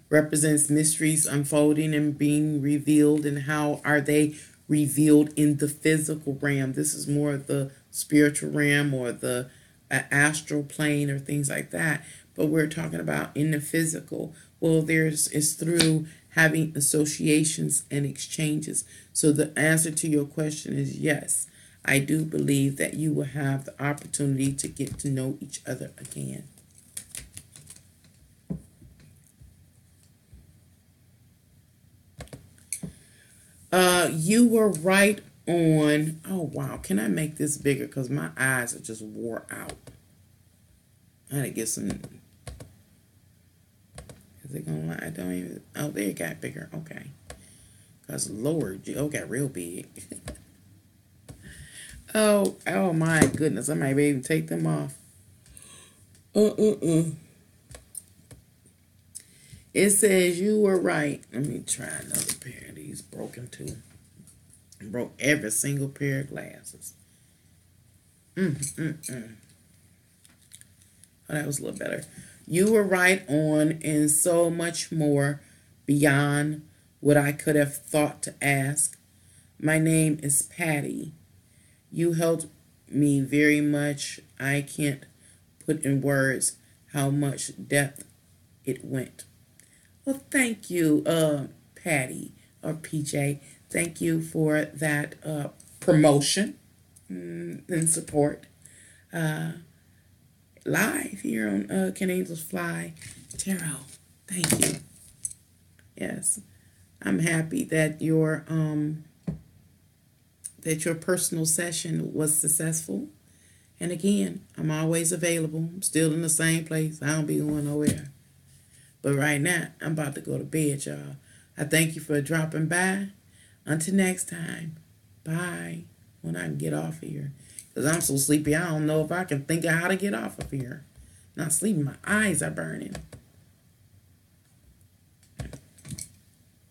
represents mysteries unfolding and being revealed. And how are they revealed in the physical realm? This is more of the spiritual realm or the astral plane or things like that. But we're talking about in the physical. Well, it's through having associations and exchanges. So the answer to your question is yes. I do believe that you will have the opportunity to get to know each other again. You were right on. Oh, wow. Can I make this bigger? Because my eyes are just wore out. I had to get some. Is it going to lie? I don't even. Oh, there it got bigger. Okay. Because Lord, it got real big. Oh my goodness. I might be able to take them off. It says you were right. Let me try another pair of these. Broken too. Broke every single pair of glasses. Oh, that was a little better. You were right on, and so much more beyond what I could have thought to ask. My name is Patty. You helped me very much. I can't put in words how much depth it went. Well, thank you, Patty or PJ. Thank you for that promotion and support. Live here on Can Angels Fly Tarot. Thank you. Yes, I'm happy that your personal session was successful. And again, I'm always available. I'm still in the same place. I don't be going nowhere. But right now, I'm about to go to bed, y'all. I thank you for dropping by. Until next time, bye. When I can get off here. Because I'm so sleepy, I don't know if I can think of how to get off of here. Not sleeping, my eyes are burning.